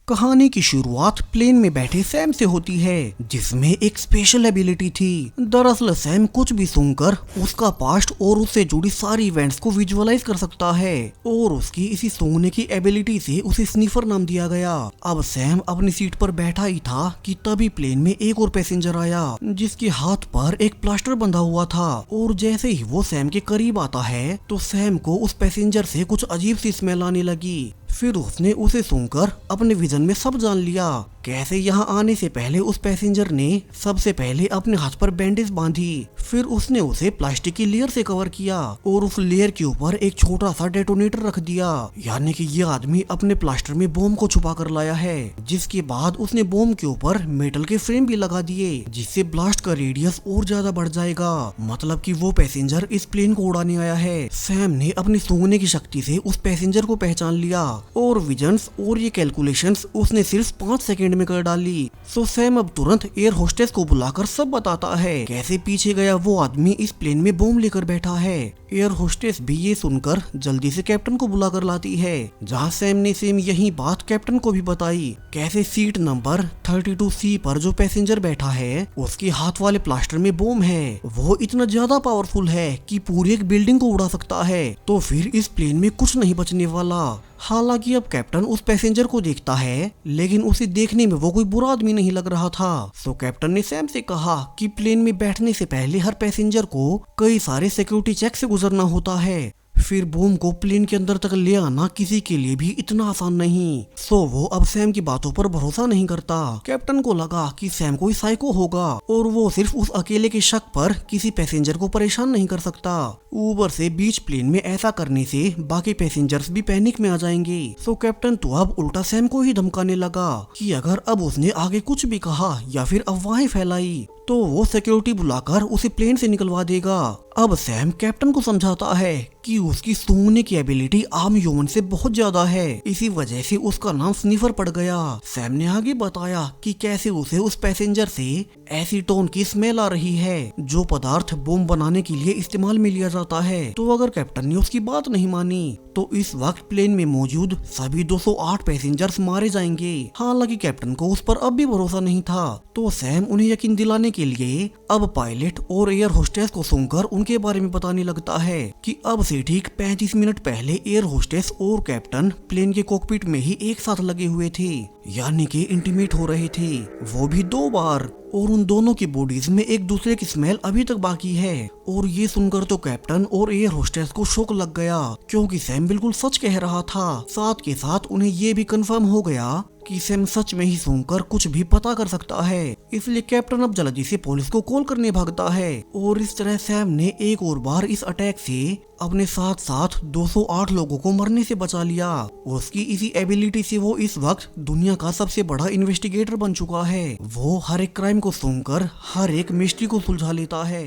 कहानी की शुरुआत प्लेन में बैठे सैम से होती है, जिसमें एक स्पेशल एबिलिटी थी। दरअसल सैम कुछ भी सुनकर उसका पास्ट और उससे जुड़ी सारी इवेंट्स को विजुअलाइज कर सकता है और उसकी इसी सूंघने की एबिलिटी से उसे स्नीफर नाम दिया गया। अब सैम अपनी सीट पर बैठा ही था कि तभी प्लेन में एक और पैसेंजर आया, जिसके हाथ पर एक प्लास्टर बंधा हुआ था। और जैसे ही वो सैम के करीब आता है तो सैम को उस पैसेंजर से कुछ अजीब सी स्मेल आने लगी। फिर उसने उसे सुनकर अपने विजन में सब जान लिया। कैसे यहाँ आने से पहले उस पैसेंजर ने सबसे पहले अपने हाथ पर बैंडेज बांधी, फिर उसने उसे प्लास्टिक की लेयर से कवर किया और उस लेयर के ऊपर एक छोटा सा डेटोनेटर रख दिया। यानी कि ये आदमी अपने प्लास्टर में बॉम्ब को छुपा कर लाया है। जिसके बाद उसने बॉम्ब के ऊपर मेटल के फ्रेम भी लगा दिए, जिससे ब्लास्ट का रेडियस और ज्यादा बढ़ जाएगा। मतलब कि वो पैसेंजर इस प्लेन को उड़ाने आया है। सैम ने अपनी सूंघने की शक्ति से उस पैसेंजर को पहचान लिया और विजन्स और ये कैलकुलेशंस उसने सिर्फ 5 सेकंड में कर डाली। सो सैम अब तुरंत एयर होस्टेस को बुलाकर सब बताता है कैसे पीछे गया वो आदमी इस प्लेन में बॉम्ब लेकर बैठा है। एयर होस्टेस भी ये सुनकर जल्दी से कैप्टन को बुलाकर लाती है, जहाँ सैम ने सेम यही बात कैप्टन को भी बताई। कैसे सीट नंबर 32C पर जो पैसेंजर बैठा है उसके हाथ वाले प्लास्टर में बॉम्ब है। वो इतना ज्यादा पावरफुल है कि पूरी एक बिल्डिंग को उड़ा सकता है। तो फिर इस प्लेन में कुछ नहीं बचने वाला। हालांकि अब कैप्टन उस पैसेंजर को देखता है, लेकिन उसे देखने में वो कोई बुरा आदमी नहीं लग रहा था। सो कैप्टन ने सैम से कहा कि प्लेन में बैठने से पहले हर पैसेंजर को कई सारे सिक्योरिटी चेक से गुजरना होता है। फिर बॉम्ब को प्लेन के अंदर तक ले आना किसी के लिए भी इतना आसान नहीं। सो वो अब सैम की बातों पर भरोसा नहीं करता। कैप्टन को लगा कि सैम कोई साइको होगा और वो सिर्फ उस अकेले के शक पर किसी पैसेंजर को परेशान नहीं कर सकता। ऊपर से बीच प्लेन में ऐसा करने से बाकी पैसेंजर्स भी पैनिक में आ जाएंगे। सो कैप्टन तो अब उल्टा सैम को ही धमकाने लगा कि अगर अब उसने आगे कुछ भी कहा या फिर अफवाहें फैलाई तो वो सिक्योरिटी बुलाकर उसे प्लेन से निकलवा देगा। अब सैम कैप्टन को समझाता है कि उसकी सूंघने की एबिलिटी आम ह्यूमन से बहुत ज्यादा है, इसी वजह से उसका नाम स्नीफर पड़ गया। सैम ने आगे बताया कि कैसे उसे उस पैसेंजर से एसीटोन की स्मेल आ रही है, जो पदार्थ बॉम्ब बनाने के लिए इस्तेमाल में लिया जाता है। तो अगर कैप्टन ने उसकी बात नहीं मानी तो इस वक्त प्लेन में मौजूद सभी 208 पैसेंजर्स मारे जाएंगे। हालांकि कैप्टन को उस पर अब भी भरोसा नहीं था। तो सैम उन्हें यकीन दिलाने के लिए अब पायलट और एयर होस्टेस को सुनकर उनके बारे में बताने लगता है कि अब से ठीक 35 मिनट पहले एयर होस्टेस और कैप्टन प्लेन के कॉकपिट में ही एक साथ लगे हुए थे, यानी कि इंटीमेट हो रहे थे, वो भी 2 बार। और उन दोनों की बॉडीज में एक दूसरे की स्मेल अभी तक बाकी है। और ये सुनकर तो कैप्टन और एयर होस्टेस को शौक लग गया, क्योंकि सैम बिल्कुल सच कह रहा था। साथ के साथ उन्हें ये भी कंफर्म हो गया कि सैम सच में ही सूंघकर कुछ भी पता कर सकता है। इसलिए कैप्टन अब जल्दी से पुलिस को कॉल करने भागता है। और इस तरह सैम ने एक और बार इस अटैक से अपने साथ साथ 208 लोगों को मरने से बचा लिया। उसकी इसी एबिलिटी से वो इस वक्त दुनिया का सबसे बड़ा इन्वेस्टिगेटर बन चुका है। वो हर एक क्राइम को सूंघकर हर एक मिस्ट्री को सुलझा लेता है।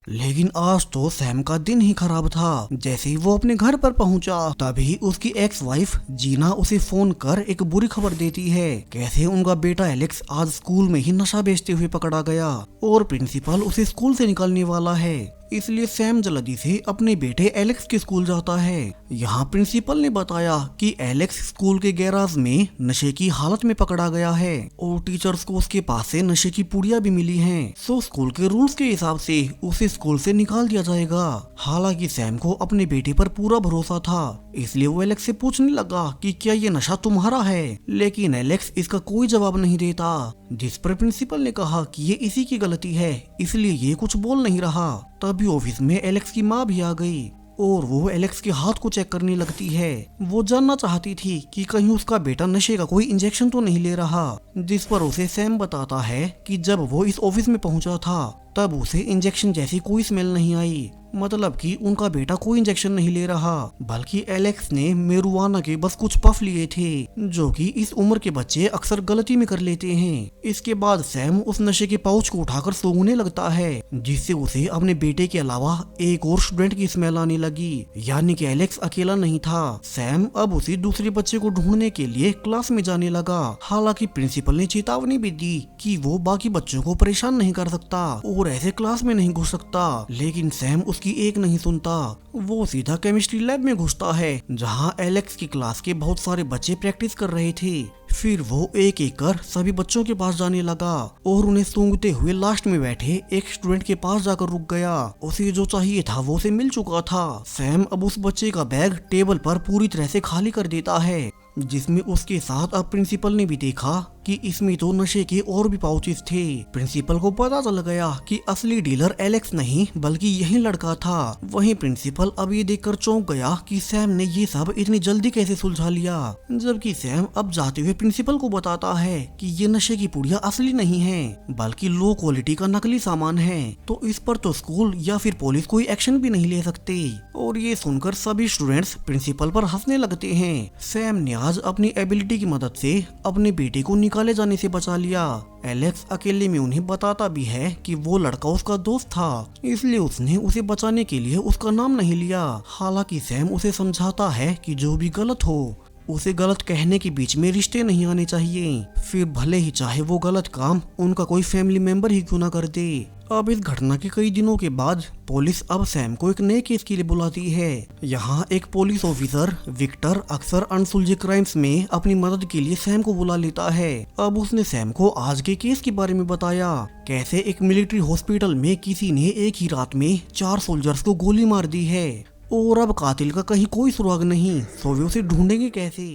लेकिन आज तो सैम का दिन ही खराब था। जैसे ही वो अपने घर पर पहुंचा तभी उसकी एक्स वाइफ जीना उसे फोन कर एक बुरी खबर देती है। कैसे उनका बेटा एलेक्स आज स्कूल में ही नशा बेचते हुए पकड़ा गया और प्रिंसिपल उसे स्कूल से निकालने वाला है। इसलिए सैम जल्दी से अपने बेटे एलेक्स के स्कूल जाता है। यहाँ प्रिंसिपल ने बताया कि एलेक्स स्कूल के गैराज में नशे की हालत में पकड़ा गया है और टीचर्स को उसके पास से नशे की पुड़िया भी मिली हैं। सो स्कूल के रूल्स के हिसाब से उसे स्कूल से निकाल दिया जाएगा। हालांकि सैम को अपने बेटे पर पूरा भरोसा था, इसलिए वो एलेक्स से पूछने लगा कि क्या ये नशा तुम्हारा है। लेकिन एलेक्स इसका कोई जवाब नहीं देता, जिस पर प्रिंसिपल ने कहा कि ये इसी की गलती है, इसलिए ये कुछ बोल नहीं रहा। तभी ऑफिस में एलेक्स की माँ भी आ गई और वो एलेक्स के हाथ को चेक करने लगती है। वो जानना चाहती थी कि कहीं उसका बेटा नशे का कोई इंजेक्शन तो नहीं ले रहा। जिस पर उसे सैम बताता है कि जब वो इस ऑफिस में पहुंचा था तब उसे इंजेक्शन जैसी कोई स्मेल नहीं आई। मतलब कि उनका बेटा कोई इंजेक्शन नहीं ले रहा, बल्कि एलेक्स ने मेरुआना के बस कुछ पफ लिए थे, जो कि इस उम्र के बच्चे अक्सर गलती में कर लेते हैं। इसके बाद सैम उस नशे के पाउच को उठाकर सूंघने लगता है, जिससे उसे अपने बेटे के अलावा एक और स्टूडेंट की स्मेल आने लगी। यानी कि एलेक्स अकेला नहीं था। सैम अब उसी दूसरे बच्चे को ढूंढने के लिए क्लास में जाने लगा। हालांकि प्रिंसिपल ने चेतावनी भी दी कि वो बाकी बच्चों को परेशान नहीं कर सकता और और ऐसे क्लास में नहीं घुस सकता। लेकिन सैम उसकी एक नहीं सुनता। वो सीधा केमिस्ट्री लैब में घुसता है जहाँ एलेक्स की क्लास के बहुत सारे बच्चे प्रैक्टिस कर रहे थे। फिर वो एक एक कर सभी बच्चों के पास जाने लगा और उन्हें सूंघते हुए लास्ट में बैठे एक स्टूडेंट के पास जाकर रुक गया। उसे जो चाहिए था वो उसे मिल चुका था। सैम अब उस बच्चे का बैग टेबल पर पूरी तरह से खाली कर देता है, जिसमें उसके साथ अब प्रिंसिपल ने भी देखा कि इसमें तो नशे के और भी पाउचेस थे। प्रिंसिपल को पता चल गया कि असली डीलर एलेक्स नहीं बल्कि यही लड़का था। वहीं प्रिंसिपल अब ये देखकर चौंक गया कि सैम ने ये सब इतनी जल्दी कैसे सुलझा लिया, जबकि सैम अब जाते हुए प्रिंसिपल को बताता है कि ये नशे की पुड़िया असली नहीं है बल्कि लो क्वालिटी का नकली सामान है, तो इस पर तो स्कूल या फिर पुलिस कोई एक्शन भी नहीं ले सकते। और ये सुनकर सभी स्टूडेंट्स प्रिंसिपल पर हंसने लगते हैं। सैम ने आज अपनी एबिलिटी की मदद से अपने बेटे को निकाले जाने से बचा लिया। एलेक्स अकेले में उन्हें बताता भी है कि वो लड़का उसका दोस्त था, इसलिए उसने उसे बचाने के लिए उसका नाम नहीं लिया। हालांकि सैम उसे समझाता है कि जो भी गलत हो उसे गलत कहने के बीच में रिश्ते नहीं आने चाहिए, फिर भले ही चाहे वो गलत काम उनका कोई फैमिली मेंबर ही क्यों ना कर दे। अब इस घटना के कई दिनों के बाद पुलिस अब सैम को एक नए केस के लिए बुलाती है। यहाँ एक पुलिस ऑफिसर विक्टर अक्सर अनसुलझे क्राइम्स में अपनी मदद के लिए सैम को बुला लेता है। अब उसने सैम को आज के केस के बारे में बताया, कैसे एक मिलिट्री हॉस्पिटल में किसी ने एक ही रात में 4 सोल्जर्स को गोली मार दी है और अब कातिल का कहीं कोई सुराग नहीं, तो वे उसे ढूंढेंगे कैसे।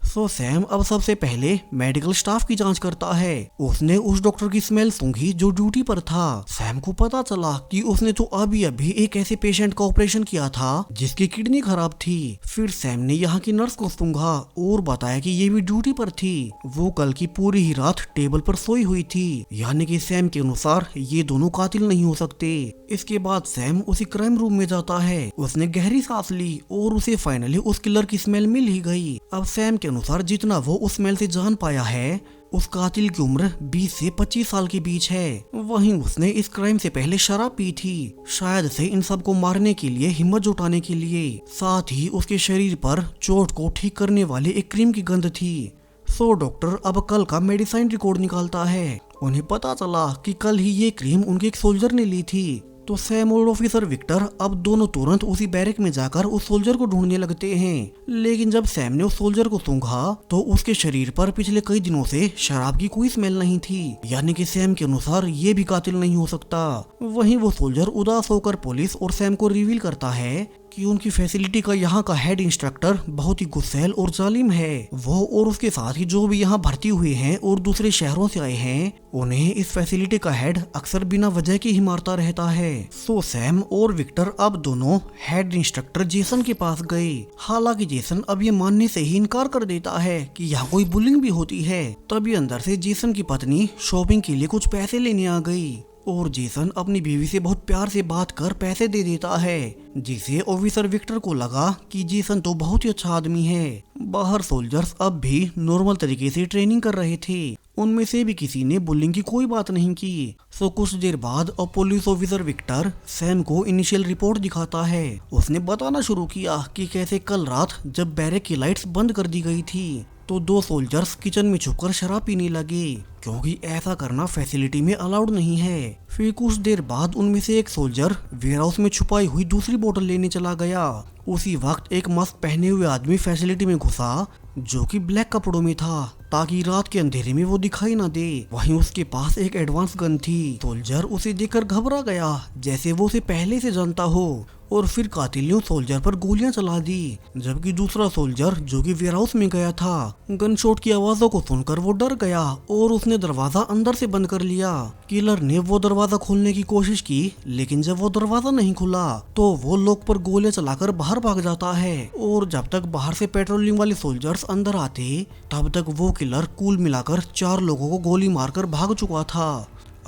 सो सैम अब सबसे पहले मेडिकल स्टाफ की जांच करता है। उसने उस डॉक्टर की स्मेल सूंघी जो ड्यूटी पर था। सैम को पता चला कि उसने तो अभी एक ऐसे पेशेंट का ऑपरेशन किया था जिसकी किडनी खराब थी। फिर सैम ने यहाँ की नर्स को सूंघा और बताया कि ये भी ड्यूटी पर थी। वो कल की पूरी ही रात टेबल पर सोई हुई थी, यानी कि सैम के अनुसार ये दोनों कातिल नहीं हो सकते। इसके बाद सैम उसी क्राइम रूम में जाता है। उसने गहरी सांस ली और उसे फाइनली उस किलर की स्मेल मिल ही गई। अब सैम के अनुसार जितना वो उस स्मेल से जान पाया है, उस कातिल की उम्र 20 से 25 साल के बीच है। वहीं उसने इस क्राइम से पहले शराब पी थी, शायद से इन सब को मारने के लिए, हिम्मत जुटाने के लिए। साथ ही उसके शरीर पर चोट को ठीक करने वाले एक क्रीम की गंध थी। सो डॉक्टर अब कल का मेडिसिन रिकॉर्ड निकालता है। उन्हें पता चला कि कल ही ये क्रीम उनके एक सोल्जर ने ली थी। तो सैम और ऑफिसर विक्टर अब दोनों तुरंत उसी बैरक में जाकर उस सोल्जर को ढूंढने लगते हैं। लेकिन जब सैम ने उस सोल्जर को सूंघा तो उसके शरीर पर पिछले कई दिनों से शराब की कोई स्मेल नहीं थी, यानी कि सैम के अनुसार ये भी कातिल नहीं हो सकता। वहीं वो सोल्जर उदास होकर पुलिस और सैम को रिवील करता है कि उनकी फैसिलिटी का यहाँ का हेड इंस्ट्रक्टर बहुत ही गुस्सैल और जालिम है। वो और उसके साथ ही जो भी यहाँ भर्ती हुए हैं और दूसरे शहरों से आए हैं, उन्हें इस फैसिलिटी का हेड अक्सर बिना वजह के ही मारता रहता है। सो सैम और विक्टर अब दोनों हेड इंस्ट्रक्टर जेसन के पास गए। हालांकि जेसन अब ये मानने से ही इनकार कर देता है कि यहाँ कोई बुलिंग भी होती है। तभी अंदर से जेसन की पत्नी शॉपिंग के लिए कुछ पैसे लेने आ गई और जेसन अपनी बीवी से बहुत प्यार से बात कर पैसे दे देता है, जिसे ऑफिसर विक्टर को लगा कि जेसन तो बहुत ही अच्छा आदमी है। बाहर सोल्जर्स अब भी नॉर्मल तरीके से ट्रेनिंग कर रहे थे, उनमें से भी किसी ने बुलिंग की कोई बात नहीं की। सो कुछ देर बाद पुलिस ऑफिसर विक्टर सैम को इनिशियल रिपोर्ट दिखाता है। उसने बताना शुरू किया कि कैसे कल रात जब बैरक की लाइट्स बंद कर दी गई थी तो 2 सोल्जर्स किचन में छुपकर शराब पीने लगे, क्योंकि ऐसा करना फैसिलिटी में अलाउड नहीं है। फिर कुछ देर बाद उनमें से एक सोल्जर वेयरहाउस में छुपाई हुई दूसरी बोतल लेने चला गया। उसी वक्त एक मास्क पहने हुए आदमी फैसिलिटी में घुसा, जो कि ब्लैक कपड़ों में था, ताकि रात के अंधेरे में वो दिखाई ना दे। वहीं उसके पास एक एडवांस गन थी। सोल्जर उसे देखकर घबरा गया, जैसे वो उसे पहले से जानता हो, और फिर कातिल ने सोल्जर पर गोलियां चला दी। जबकि दूसरा सोल्जर जो कि वेयरहाउस में गया था, गन शॉट की आवाजों को सुनकर वो डर गया और उसने दरवाजा अंदर से बंद कर लिया। किलर ने वो दरवाजा खोलने की कोशिश की, लेकिन जब वो दरवाजा नहीं खुला तो वो लोग पर गोलियां चलाकर बाहर भाग जाता है। और जब तक बाहर से पेट्रोलिंग वाले सोल्जर्स अंदर आते, तब तक वो किलर कुल मिलाकर 4 लोगों को गोली मारकर भाग चुका था।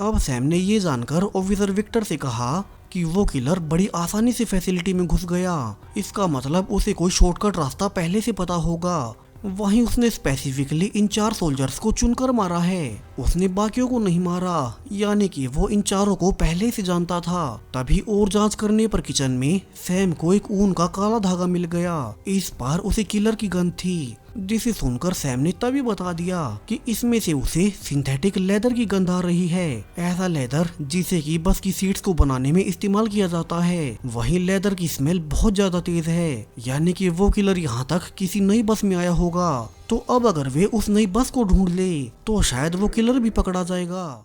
अब सैम ने ये जानकर ऑफिसर विक्टर से कहा कि वो किलर बड़ी आसानी से फैसिलिटी में घुस गया, इसका मतलब उसे कोई शॉर्टकट रास्ता पहले से पता होगा। वहीं उसने स्पेसिफिकली इन 4 सोल्जर्स को चुनकर मारा है, उसने बाकियों को नहीं मारा, यानी कि वो इन चारों को पहले से जानता था। तभी और जांच करने पर किचन में सैम को एक ऊन का काला धागा मिल गया। इस बार उसे किलर की गन थी। जिसे सुनकर सैम ने तभी बता दिया कि इसमें से उसे सिंथेटिक लेदर की गंध आ रही है। ऐसा लेदर जिसे कि बस की सीट्स को बनाने में इस्तेमाल किया जाता है। वहीं लेदर की स्मेल बहुत ज्यादा तेज है, यानी कि वो किलर यहाँ तक किसी नई बस में आया होगा। तो अब अगर वे उस नई बस को ढूंढ ले तो शायद वो किलर भी पकड़ा जाएगा।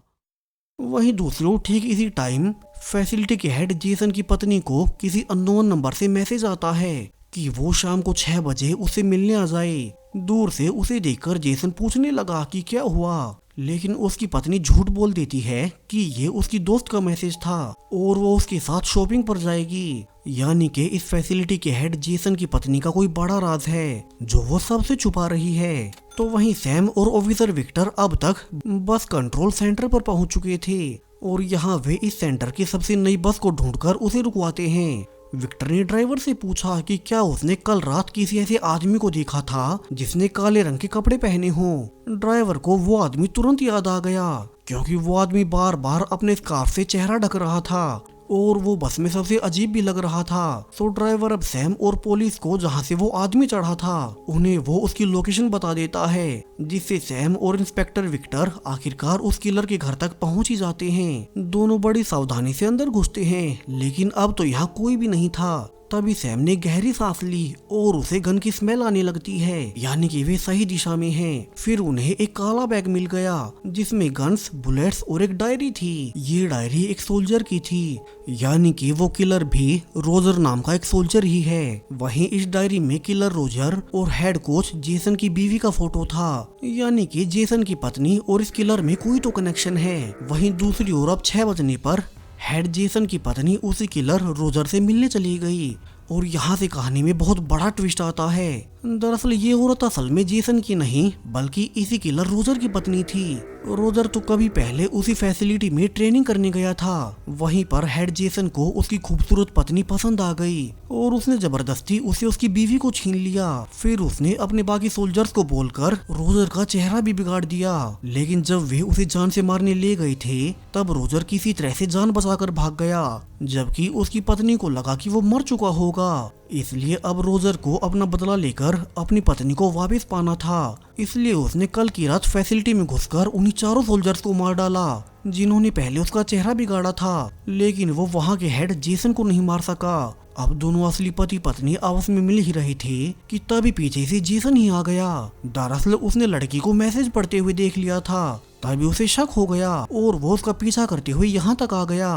वहीं दूसरी ओर ठीक इसी टाइम फैसिलिटी के हेड जेसन की पत्नी को किसी अननोन नंबर से मैसेज आता है कि वो शाम को 6 बजे उसे मिलने आ जाए। दूर से उसे देखकर जेसन पूछने लगा कि क्या हुआ, लेकिन उसकी पत्नी झूठ बोल देती है कि ये उसकी दोस्त का मैसेज था और वो उसके साथ शॉपिंग पर जाएगी। यानी कि इस फैसिलिटी के हेड जेसन की पत्नी का कोई बड़ा राज है जो वो सबसे छुपा रही है। तो वहीं सैम और ऑफिसर विक्टर अब तक बस कंट्रोल सेंटर पर पहुंच चुके थे और यहाँ वे इस सेंटर की सबसे नई बस को ढूंढकर उसे रुकवाते हैं। विक्टर ने ड्राइवर से पूछा कि क्या उसने कल रात किसी ऐसे आदमी को देखा था जिसने काले रंग के कपड़े पहने हों। ड्राइवर को वो आदमी तुरंत याद आ गया क्योंकि वो आदमी बार बार अपने स्कार्फ से चेहरा ढक रहा था और वो बस में सबसे अजीब भी लग रहा था। तो ड्राइवर अब सैम और पुलिस को जहाँ से वो आदमी चढ़ा था उन्हें वो उसकी लोकेशन बता देता है, जिससे सैम और इंस्पेक्टर विक्टर आखिरकार उस किलर के घर तक पहुँच ही जाते हैं। दोनों बड़ी सावधानी से अंदर घुसते हैं, लेकिन अब तो यहाँ कोई भी नहीं था। तभी सैम ने गहरी सांस ली और उसे गन की स्मेल आने लगती है, यानी कि वे सही दिशा में हैं। फिर उन्हें एक काला बैग मिल गया जिसमें गन्स, बुलेट्स और एक डायरी थी। ये डायरी एक सोल्जर की थी, यानी कि वो किलर भी रोजर नाम का एक सोल्जर ही है। वहीं इस डायरी में किलर रोजर और हेड कोच जेसन की बीवी का फोटो था, यानी कि जेसन की पत्नी और इस किलर में कोई तो कनेक्शन है। वहीं दूसरी ओर अब 6 बजने पर हेड जेसन की पत्नी उसी किलर रोजर से मिलने चली गई और यहाँ से कहानी में बहुत बड़ा ट्विस्ट आता है। दरअसल ये औरत असल में जेसन की नहीं बल्कि इसी किलर रोजर की पत्नी थी। रोजर तो कभी पहले उसी फैसिलिटी में ट्रेनिंग करने गया था। वहीं पर हेड जेसन को उसकी खूबसूरत पत्नी पसंद आ गई और उसने जबरदस्ती उसे उसकी बीवी को छीन लिया। फिर उसने अपने बाकी सोल्जर्स को बोलकर रोजर का चेहरा भी बिगाड़ दिया। लेकिन जब वे उसे जान से मारने ले गए थे तब रोजर किसी तरह से जान बचाकर भाग गया, जबकि उसकी पत्नी को लगा कि वो मर चुका होगा। इसलिए अब रोजर को अपना बदला लेकर अपनी पत्नी को वापस पाना था। इसलिए उसने कल की रात फैसिलिटी में घुसकर उन्हीं 4 सोल्जर्स को मार डाला जिन्होंने पहले उसका चेहरा बिगाड़ा था, लेकिन वो वहाँ के हेड जेसन को नहीं मार सका। अब दोनों असली पति पत्नी आपस में मिल ही रहे थे कि तभी पीछे से जेसन ही आ गया। दरअसल उसने लड़की को मैसेज पढ़ते हुए देख लिया था, तभी उसे शक हो गया और वो उसका पीछा करते हुए यहाँ तक आ गया।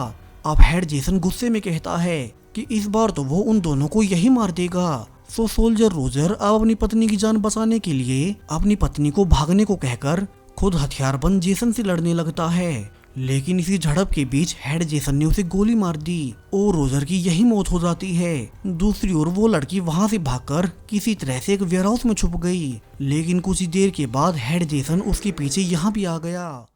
अब हेड जेसन गुस्से में कहता है कि इस बार तो वो उन दोनों को यही मार देगा। सो सोल्जर रोजर अब अपनी पत्नी की जान बचाने के लिए अपनी पत्नी को भागने को कहकर खुद हथियारबंद जेसन से लड़ने लगता है, लेकिन इसी झड़प के बीच हेड जेसन ने उसे गोली मार दी और रोजर की यही मौत हो जाती है। दूसरी ओर वो लड़की वहां से भागकर किसी तरह से एक वेयरहाउस में छुप गई, लेकिन कुछ ही देर के बाद हेड जेसन उसके पीछे यहाँ भी आ गया।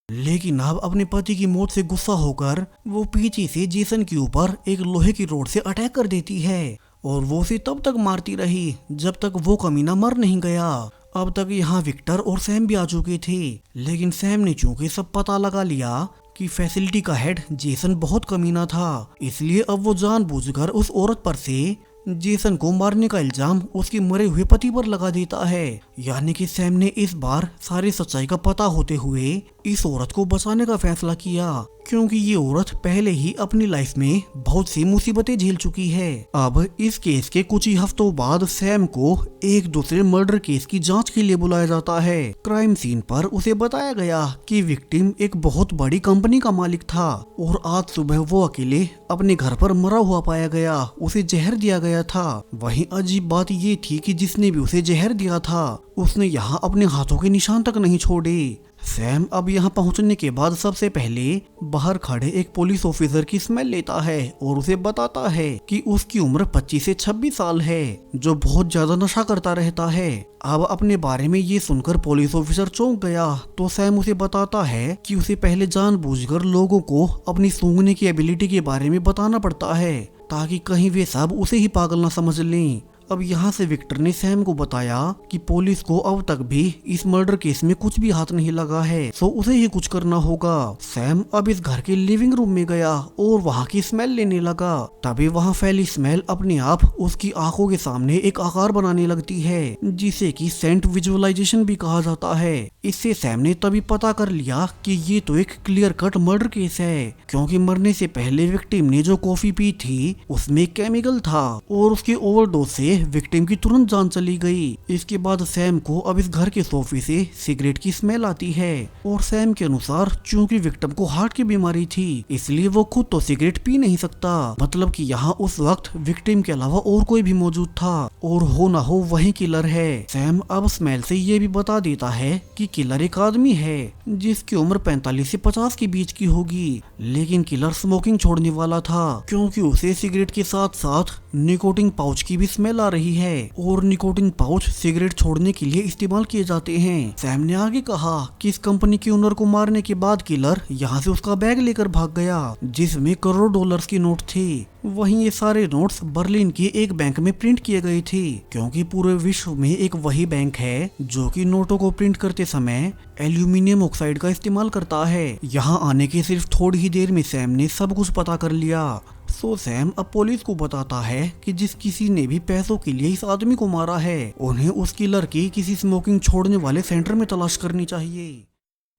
लेकिन अब अपने पति की मौत से गुस्सा होकर वो पीछे से जेसन के ऊपर एक लोहे की रोड से अटैक कर देती है और वो उसे तब तक मारती रही जब तक वो कमीना मर नहीं गया। अब तक यहाँ विक्टर और सैम भी आ चुके थे, लेकिन सैम ने चूंकि सब पता लगा लिया कि फैसिलिटी का हेड जेसन बहुत कमीना था, इसलिए अब वो जानबूझकर उस औरत पर से जेसन को मारने का इल्जाम उसके मरे हुए पति पर लगा देता है। यानी कि सैम ने इस बार सारी सच्चाई का पता होते हुए इस औरत को बचाने का फैसला किया, क्योंकि ये औरत पहले ही अपनी लाइफ में बहुत सी मुसीबतें झेल चुकी है। अब इस केस के कुछ ही हफ्तों बाद सैम को एक दूसरे मर्डर केस की जांच के लिए बुलाया जाता है। क्राइम सीन पर उसे बताया गया कि विक्टिम एक बहुत बड़ी कंपनी का मालिक था और आज सुबह वो अकेले अपने घर पर मरा हुआ पाया गया, उसे जहर दिया गया था। वहीं अजीब बात ये थी कि जिसने भी उसे जहर दिया था उसने यहाँ अपने हाथों के निशान तक नहीं छोड़े। सैम अब यहाँ पहुँचने के बाद सबसे पहले बाहर खड़े एक पुलिस ऑफिसर की स्मेल लेता है और उसे बताता है कि उसकी उम्र 25 से 26 साल है, जो बहुत ज्यादा नशा करता रहता है। अब अपने बारे में ये सुनकर पुलिस ऑफिसर चौंक गया तो सैम उसे बताता है कि उसे पहले जानबूझकर लोगों को अपनी सूंघने की एबिलिटी के बारे में बताना पड़ता है ताकि कहीं वे सब उसे ही पागल न समझ लें। अब यहाँ से विक्टर ने सैम को बताया कि पुलिस को अब तक भी इस मर्डर केस में कुछ भी हाथ नहीं लगा है, सो उसे ही कुछ करना होगा। सैम अब इस घर के लिविंग रूम में गया और वहाँ की स्मेल लेने लगा। तभी वहाँ फैली स्मेल अपने आप उसकी आंखों के सामने एक आकार बनाने लगती है, जिसे कि सेंट विजुअलाइजेशन भी कहा जाता है। इससे सैम ने तभी पता कर लिया कि ये तो एक क्लियर कट मर्डर केस है, क्योंकि मरने से पहले विक्टिम ने जो कॉफी पी थी उसमें केमिकल था और उसके ओवरडोज से विक्टिम की तुरंत जान चली गई। इसके बाद सैम को अब इस घर के सोफे से सिगरेट की स्मेल आती है और सैम के अनुसार चूंकि विक्टिम को हार्ट की बीमारी थी, इसलिए वो खुद तो सिगरेट पी नहीं सकता। मतलब कि यहाँ उस वक्त विक्टिम के अलावा और कोई भी मौजूद था और हो ना हो वही किलर है। सैम अब स्मेल से ये भी बता देता है कि किलर एक आदमी है जिसकी उम्र 45 से 50 के बीच की होगी, लेकिन किलर स्मोकिंग छोड़ने वाला था क्योंकि उसे सिगरेट के साथ साथ निकोटिन पाउच की भी स्मेल आ रही है और निकोटिन पाउच सिगरेट छोड़ने के लिए इस्तेमाल किए जाते हैं। सैम ने आगे कहा कि इस कंपनी के ओनर को मारने के बाद किलर यहाँ से उसका बैग लेकर भाग गया जिसमें करोड़ों डॉलर्स की नोट थी। वहीं ये सारे नोट्स बर्लिन के एक बैंक में प्रिंट किए गए थे, क्योंकि पूरे विश्व में एक वही बैंक है जो कि नोटों को प्रिंट करते समय एल्यूमिनियम ऑक्साइड का इस्तेमाल करता है। यहाँ आने के सिर्फ थोड़ी ही देर में सैम ने सब कुछ पता कर लिया। सो सैम अब पुलिस को बताता है कि जिस किसी ने भी पैसों के लिए इस आदमी को मारा है, उन्हें उस किलर की किसी स्मोकिंग छोड़ने वाले सेंटर में तलाश करनी चाहिए।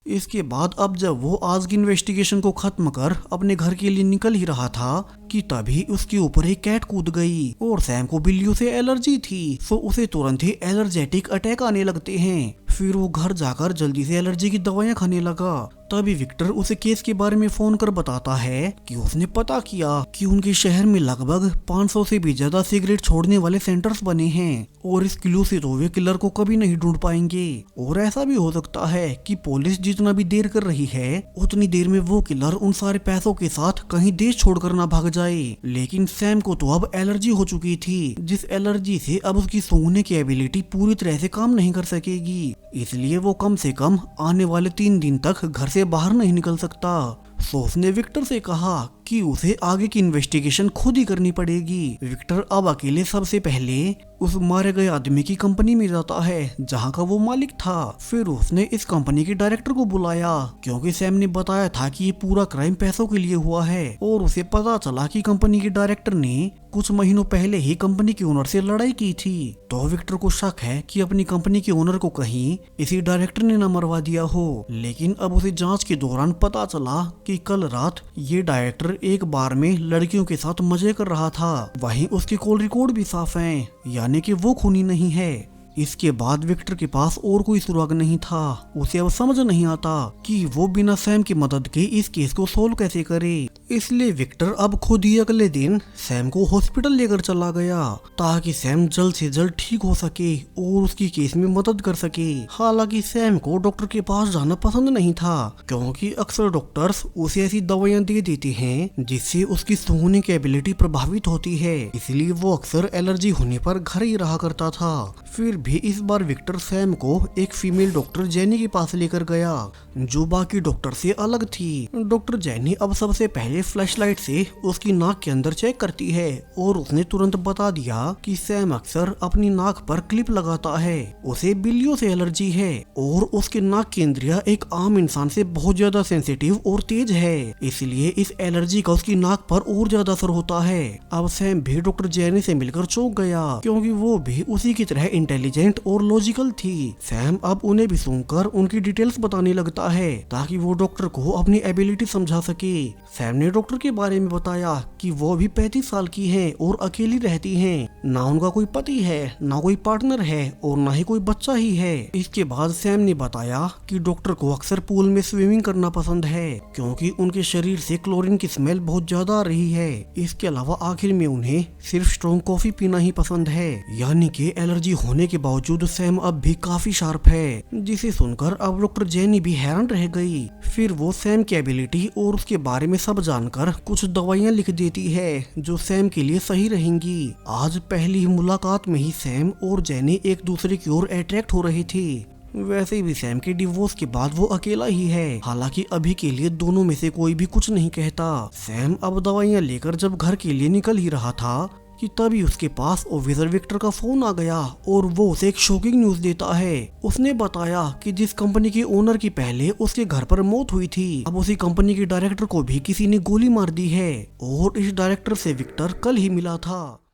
इसके बाद अब जब वो आज की इन्वेस्टिगेशन को खत्म कर अपने घर के लिए निकल ही रहा था कि तभी उसके ऊपर एक कैट कूद गई और सैम को बिल्लियों से एलर्जी थी, सो उसे तुरंत ही एलर्जेटिक अटैक आने लगते हैं। फिर वो घर जाकर जल्दी से एलर्जी की दवाइयां खाने लगा। तभी विक्टर उसे केस के बारे में फोन कर बताता है कि उसने पता किया कि उनके शहर में लगभग 500 से भी ज्यादा सिगरेट छोड़ने वाले सेंटर्स बने हैं और इस क्लू से तो वे किलर को कभी नहीं ढूंढ पाएंगे। और ऐसा भी हो सकता है कि पुलिस जितना भी देर कर रही है उतनी देर में वो किलर उन सारे पैसों के साथ कहीं देश छोड़कर ना भाग जाए। लेकिन सैम को तो अब एलर्जी हो चुकी थी, जिस एलर्जी से अब उसकी सूंघने की एबिलिटी पूरी तरह से काम नहीं कर सकेगी, इसलिए वो कम से कम आने वाले 3 दिन तक घर से बाहर नहीं निकल सकता। सो उसने विक्टर से कहा कि उसे आगे की इन्वेस्टिगेशन खुद ही करनी पड़ेगी। विक्टर अब अकेले सबसे पहले उस मारे गए आदमी की कंपनी में जाता है जहां का वो मालिक था। फिर उसने इस कंपनी के डायरेक्टर को बुलाया क्योंकि सैम ने बताया था कि ये पूरा क्राइम पैसों के लिए हुआ है और उसे पता चला कि कंपनी के डायरेक्टर ने कुछ महीनों पहले ही कंपनी के ओनर से लड़ाई की थी। तो विक्टर को शक है कि अपनी कंपनी के ओनर को कहीं इसी डायरेक्टर ने न मरवा दिया हो, लेकिन अब उसे जांच के दौरान पता चला कि कल रात ये डायरेक्टर एक बार में लड़कियों के साथ मजे कर रहा था। वहीं उसके कॉल रिकॉर्ड भी साफ हैं, यानी कि वो खूनी नहीं है। इसके बाद विक्टर के पास और कोई सुराग नहीं था। उसे अब समझ नहीं आता कि वो बिना सैम की मदद के इस केस को सोल्व कैसे करे। इसलिए विक्टर अब खुद ही अगले दिन सैम को हॉस्पिटल लेकर चला गया ताकि सैम जल्द से जल्द ठीक हो सके और उसकी केस में मदद कर सके। हालांकि सैम को डॉक्टर के पास जाना पसंद नहीं था क्योंकि अक्सर डॉक्टर्स उसे ऐसी दवाइयां दे देते हैं जिससे उसकी सूंघने की एबिलिटी प्रभावित होती है, इसलिए वो अक्सर एलर्जी होने पर घर ही रहा करता था। फिर भी इस बार विक्टर सैम को एक फीमेल डॉक्टर जेनी के पास लेकर गया जो बाकी डॉक्टर से अलग थी। डॉक्टर जेनी अब सबसे पहले फ्लैशलाइट से उसकी नाक के अंदर चेक करती है और उसने तुरंत बता दिया कि सैम अक्सर अपनी नाक पर क्लिप लगाता है, उसे बिल्लियों से एलर्जी है और उसके नाक की इंद्रियां एक आम इंसान से बहुत ज्यादा सेंसिटिव और तेज है, इसलिए इस एलर्जी का उसकी नाक पर और ज्यादा असर होता है। अब सैम भी डॉक्टर जेनी से मिलकर चौंक गया क्योंकि वो भी उसी की तरह इंटेलिजेंट और लॉजिकल थी। सैम अब उन्हें भी सुनकर उनकी डिटेल्स बताने लगता है ताकि वो डॉक्टर को अपनी एबिलिटी समझा सके। सैम ने डॉक्टर के बारे में बताया कि वो भी 35 साल की हैं और अकेली रहती हैं, ना उनका कोई पति है, ना कोई पार्टनर है और ना ही कोई बच्चा ही है। इसके बाद सैम ने बताया कि डॉक्टर को अक्सर पूल में स्विमिंग करना पसंद है क्योंकि उनके शरीर से क्लोरीन की स्मेल बहुत ज्यादा आ रही है। इसके अलावा आखिर में उन्हें सिर्फ स्ट्रॉन्ग कॉफी पीना ही पसंद है, यानी कि एलर्जी होने के बावजूद सैम अब भी काफी शार्प है, जिसे सुनकर अब डॉक्टर जेनी भी हैरान रह गई। फिर वो सैम की एबिलिटी और उसके बारे में सब जानकर कुछ दवाइयां लिख देती है जो सैम के लिए सही रहेंगी। आज पहली मुलाकात में ही सैम और जेनी एक दूसरे की ओर अट्रैक्ट हो रही थी। वैसे भी सैम के डिवोर्स के बाद वो अकेला ही है, हालांकि अभी के लिए दोनों में से कोई भी कुछ नहीं कहता। सैम अब दवाइयां लेकर जब घर के लिए निकल ही रहा था कि तभी उसके पास ऑफिसर विक्टर का फोन आ गया और वो उसे एक शॉकिंग न्यूज देता है। उसने बताया कि जिस कंपनी के ओनर की पहले उसके घर पर मौत हुई थी, अब उसी कंपनी के डायरेक्टर को भी किसी ने गोली मार दी है और इस डायरेक्टर से विक्टर कल ही मिला था।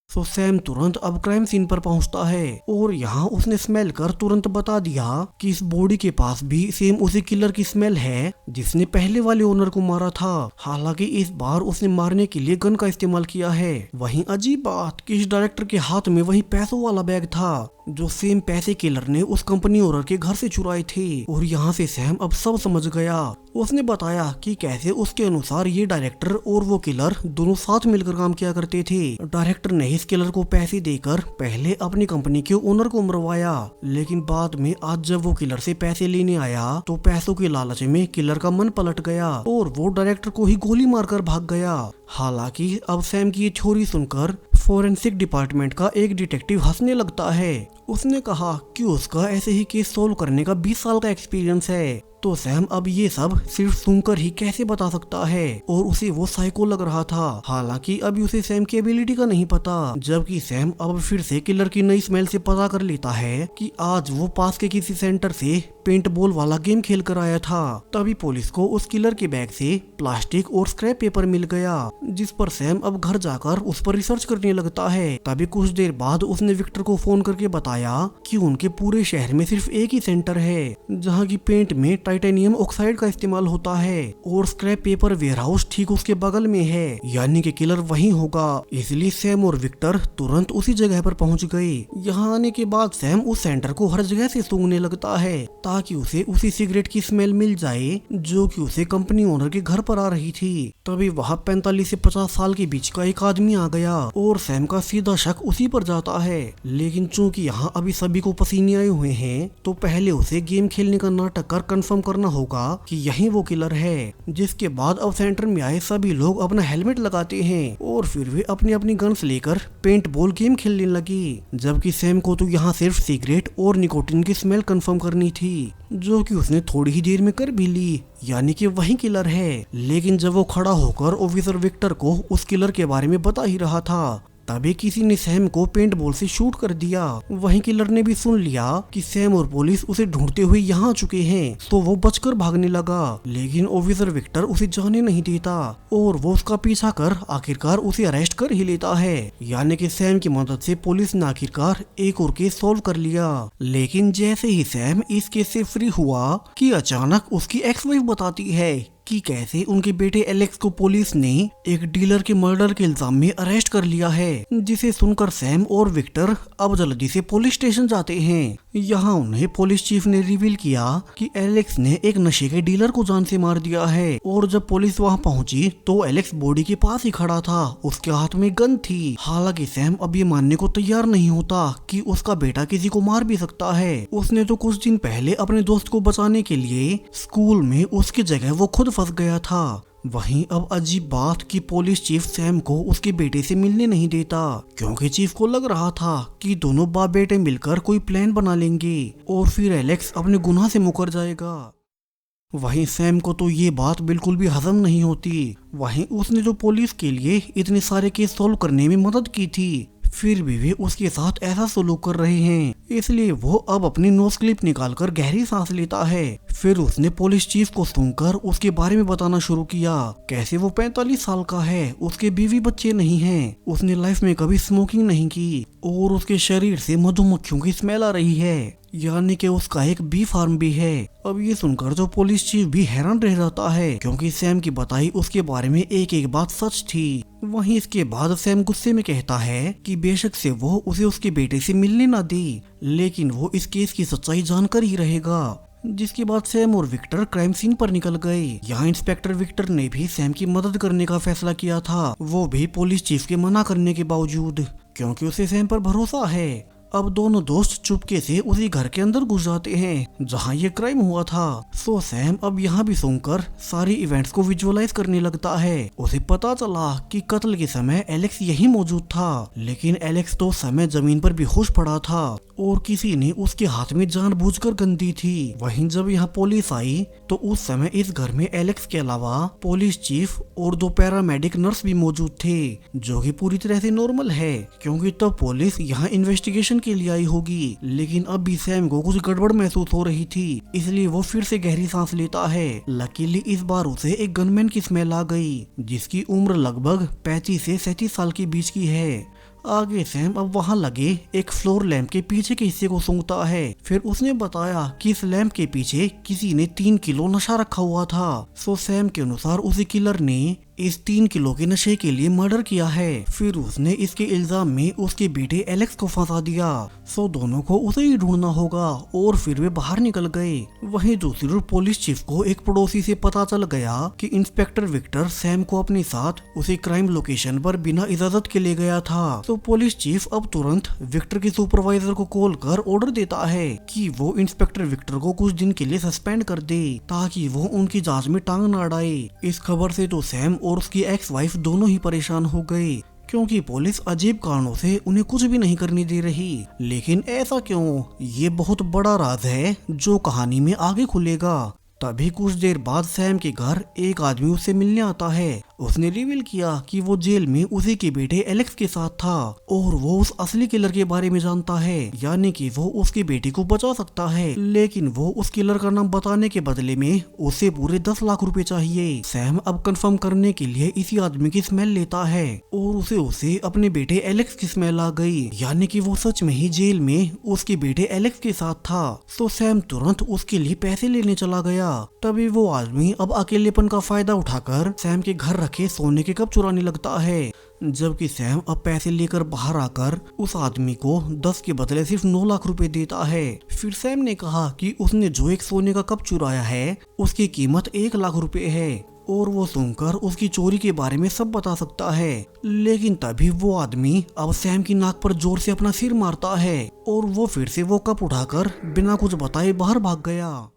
सो सैम तुरंत अब क्राइम सीन पर पहुंचता है और यहाँ उसने स्मेल कर तुरंत बता दिया कि इस बॉडी के पास भी सेम उसी किलर की स्मेल है जिसने पहले वाले ओनर को मारा था। हालांकि इस बार उसने मारने के लिए गन का इस्तेमाल किया है। वहीं अजीब बात कि इस डायरेक्टर के हाथ में वही पैसों वाला बैग था जो सेम पैसे किलर ने उस कंपनी ओनर के घर से चुराए थे। और यहाँ से सैम अब सब समझ गया। उसने बताया कि कैसे उसके अनुसार ये डायरेक्टर और वो किलर दोनों साथ मिलकर काम किया करते थे। डायरेक्टर ने इस किलर को पैसे देकर पहले अपनी कंपनी के ओनर को मरवाया, लेकिन बाद में आज जब वो किलर से पैसे लेने आया तो पैसों के लालच में किलर का मन पलट गया और वो डायरेक्टर को ही गोली मारकर भाग गया। हालांकि अब सैम की ये थ्योरी सुनकर फोरेंसिक डिपार्टमेंट का एक डिटेक्टिव हंसने लगता है। उसने कहा कि उसका ऐसे ही केस सोल्व करने का 20 साल का एक्सपीरियंस है। तो सैम अब ये सब सिर्फ सुनकर ही कैसे बता सकता है और उसे वो साइको लग रहा था। हालांकि अभी उसे सैम की एबिलिटी का नहीं पता, जबकि सैम अब फिर से किलर की नई स्मेल से पता कर लेता है कि आज वो पास के किसी सेंटर से पेंट बॉल वाला गेम खेल कर आया था। तभी पुलिस को उस किलर के बैग से प्लास्टिक और स्क्रैप पेपर मिल गया, जिस पर सैम अब घर जाकर उस पर रिसर्च करने लगता है। तभी कुछ देर बाद उसने विक्टर को फोन करके बताया कि उनके पूरे शहर में सिर्फ एक ही सेंटर है जहाँ की पेंट में टाइटेनियम ऑक्साइड का इस्तेमाल होता है और स्क्रैप पेपर वेयरहाउस ठीक उसके बगल में है, यानी कि किलर वहीं होगा। इसलिए सैम और विक्टर तुरंत उसी जगह पर पहुंच गए। यहाँ आने के बाद सैम उस सेंटर को हर जगह से सूंघने लगता है ताकि उसे उसी सिगरेट की स्मेल मिल जाए जो कि उसे कंपनी ओनर के घर पर आ रही थी। तभी वहाँ 45 से 50 साल के बीच का एक आदमी आ गया और सैम का सीधा शक उसी पर जाता है। लेकिन चूंकि यहाँ अभी सभी को पसीने आए हुए हैं तो पहले उसे गेम खेलने का नाटक कर कंफर्म करना होगा कि यही वो किलर है। जिसके बाद अब सेंटर में आए सभी लोग अपना हेलमेट लगाते हैं और फिर वे अपनी अपनी गन्स लेकर पेंट बॉल गेम खेलने लगी, जबकि सैम को तो यहाँ सिर्फ सिगरेट और निकोटिन की स्मेल कंफर्म करनी थी, जो कि उसने थोड़ी ही देर में कर भी ली, यानी कि वही किलर है। लेकिन जब वो खड़ा होकर ऑफिसर विक्टर को उस किलर के बारे में बता ही रहा था तभी किसी ने सैम को पेंट बॉल से शूट कर दिया। वहीं किलर ने भी सुन लिया कि सैम और पुलिस उसे ढूंढते हुए यहाँ आ चुके हैं, तो वो बचकर भागने लगा। लेकिन ऑफिसर विक्टर उसे जाने नहीं देता और वो उसका पीछा कर आखिरकार उसे अरेस्ट कर ही लेता है, यानी कि सैम की मदद से पुलिस ने आखिरकार एक और केस सॉल्व कर लिया। लेकिन जैसे ही सैम इस केस से फ्री हुआ कि अचानक उसकी एक्स वाइफ बताती है कि कैसे उनके बेटे एलेक्स को पुलिस ने एक डीलर के मर्डर के इल्जाम में अरेस्ट कर लिया है, जिसे सुनकर सैम और विक्टर अब जल्दी से पुलिस स्टेशन जाते हैं। यहाँ उन्हें पुलिस चीफ ने रिवील किया कि एलेक्स ने एक नशे के डीलर को जान से मार दिया है और जब पुलिस वहाँ पहुंची तो एलेक्स बॉडी के पास ही खड़ा था, उसके हाथ में गन थी। हालांकि सैम अब ये मानने को तैयार नहीं होता कि उसका बेटा किसी को मार भी सकता है। उसने तो कुछ दिन पहले अपने दोस्त को बचाने के लिए स्कूल में उसकी जगह वो खुद फंस गया था। वहीं अब अजीब बात कि पुलिस चीफ सैम को उसके बेटे से मिलने नहीं देता, क्योंकि चीफ को लग रहा था कि दोनों बाप बेटे मिलकर कोई प्लान बना लेंगे और फिर एलेक्स अपने गुनाह से मुकर जाएगा। वहीं सैम को तो ये बात बिल्कुल भी हजम नहीं होती। वहीं उसने जो पुलिस के लिए इतने सारे केस सॉल्व करने में मदद की थी, फिर भी वे उसके साथ ऐसा सलूक कर रहे हैं, इसलिए वो अब अपनी नोज क्लिप निकालकर गहरी सांस लेता है। फिर उसने पुलिस चीफ को सुनकर उसके बारे में बताना शुरू किया, कैसे वो 45 साल का है, उसके बीवी बच्चे नहीं हैं, उसने लाइफ में कभी स्मोकिंग नहीं की और उसके शरीर से मधुमक्खियों की स्मेल आ रही है, यानी कि उसका एक बी फार्म भी है। अब ये सुनकर जो पुलिस चीफ भी हैरान रह जाता है, क्योंकि सैम की बताई उसके बारे में एक एक बात सच थी। वहीं इसके बाद सैम गुस्से में कहता है कि बेशक से वो उसे उसके बेटे से मिलने ना दे, लेकिन वो इस केस की सच्चाई जानकर ही रहेगा। जिसके बाद सैम और विक्टर क्राइम सीन पर निकल गए। यहाँ इंस्पेक्टर विक्टर ने भी सैम की मदद करने का फैसला किया था, वो भी पुलिस चीफ के मना करने के बावजूद, क्योंकि उसे सैम पर भरोसा है। अब दोनों दोस्त चुपके से उसी घर के अंदर घुस जाते हैं जहां ये क्राइम हुआ था। सो सैम अब यहाँ भी सुनकर सारी इवेंट्स को विजुअलाइज करने लगता है। उसे पता चला कि कत्ल के समय एलेक्स यही मौजूद था, लेकिन एलेक्स तो समय जमीन पर बेहोश पड़ा था और किसी ने उसके हाथ में जानबूझकर गन दी थी। वहीं जब यहाँ पुलिस आई तो उस समय इस घर में एलेक्स के अलावा पुलिस चीफ और 2 पैरामेडिक नर्स भी मौजूद थे, जो कि पूरी तरह से नॉर्मल है क्योंकि तब पुलिस यहाँ इन्वेस्टिगेशन के लिए आई होगी। लेकिन अब भी सैम को कुछ गड़बड़ महसूस हो रही थी, इसलिए वो फिर से गहरी सांस लेता है। लकीली इस बार उसे एक गनमैन की स्मेल आ गई, जिसकी उम्र लगभग 35 से 37 साल के बीच की है। आगे सैम अब वहाँ लगे एक फ्लोर लैंप के पीछे के हिस्से को सूंघता है। फिर उसने बताया कि इस लैंप के पीछे किसी ने 3 किलो नशा रखा हुआ था। सो सैम के अनुसार उसी किलर ने इस 3 किलो के नशे के लिए मर्डर किया है। फिर उसने इसके इल्जाम में उसके बेटे एलेक्स को फंसा दिया। सो दोनों को उसे ही ढूंढना होगा और फिर वे बाहर निकल गए। वहीं दूसरी ओर पुलिस चीफ को एक पड़ोसी से पता चल गया कि इंस्पेक्टर विक्टर सैम को अपने साथ उसी क्राइम लोकेशन पर बिना इजाजत के ले गया था। तो पुलिस चीफ अब तुरंत विक्टर के सुपरवाइजर को कॉल कर ऑर्डर देता है कि वो इंस्पेक्टर विक्टर को कुछ दिन के लिए सस्पेंड कर दे, ताकि वो उनकी जांच में टांग न अड़ाए। इस खबर से तो सैम और उसकी एक्स वाइफ दोनों ही परेशान हो गए, क्योंकि पुलिस अजीब कारणों से उन्हें कुछ भी नहीं करने दे रही। लेकिन ऐसा क्यों, ये बहुत बड़ा राज है जो कहानी में आगे खुलेगा। तभी कुछ देर बाद सैम के घर एक आदमी उससे मिलने आता है। उसने रिवील किया कि वो जेल में उसी के बेटे एलेक्स के साथ था और वो उस असली किलर के बारे में जानता है, यानी कि वो उसके बेटे को बचा सकता है। लेकिन वो उस किलर का नाम बताने के बदले में उसे पूरे 10 लाख रुपए चाहिए। सैम अब कंफर्म करने के लिए इसी आदमी की स्मेल लेता है और उसे अपने बेटे एलेक्स की स्मेल आ गई, यानी कि वो सच में ही जेल में उसके बेटे एलेक्स के साथ था। तो सैम तुरंत उसके लिए पैसे लेने चला गया। तभी वो आदमी अब अकेलेपन का फायदा उठाकर सैम के घर रखे सोने के कप चुराने लगता है। जबकि सैम अब पैसे लेकर बाहर आकर उस आदमी को 10 के बदले सिर्फ 9 लाख रुपए देता है। फिर सैम ने कहा कि उसने जो एक सोने का कप चुराया है उसकी कीमत 1 लाख रुपए है और वो सुनकर उसकी चोरी के बारे में सब बता सकता है। लेकिन तभी वो आदमी अब सैम की नाक पर जोर से अपना सिर मारता है और वो फिर से वो कप उठाकर बिना कुछ बताए बाहर भाग गया।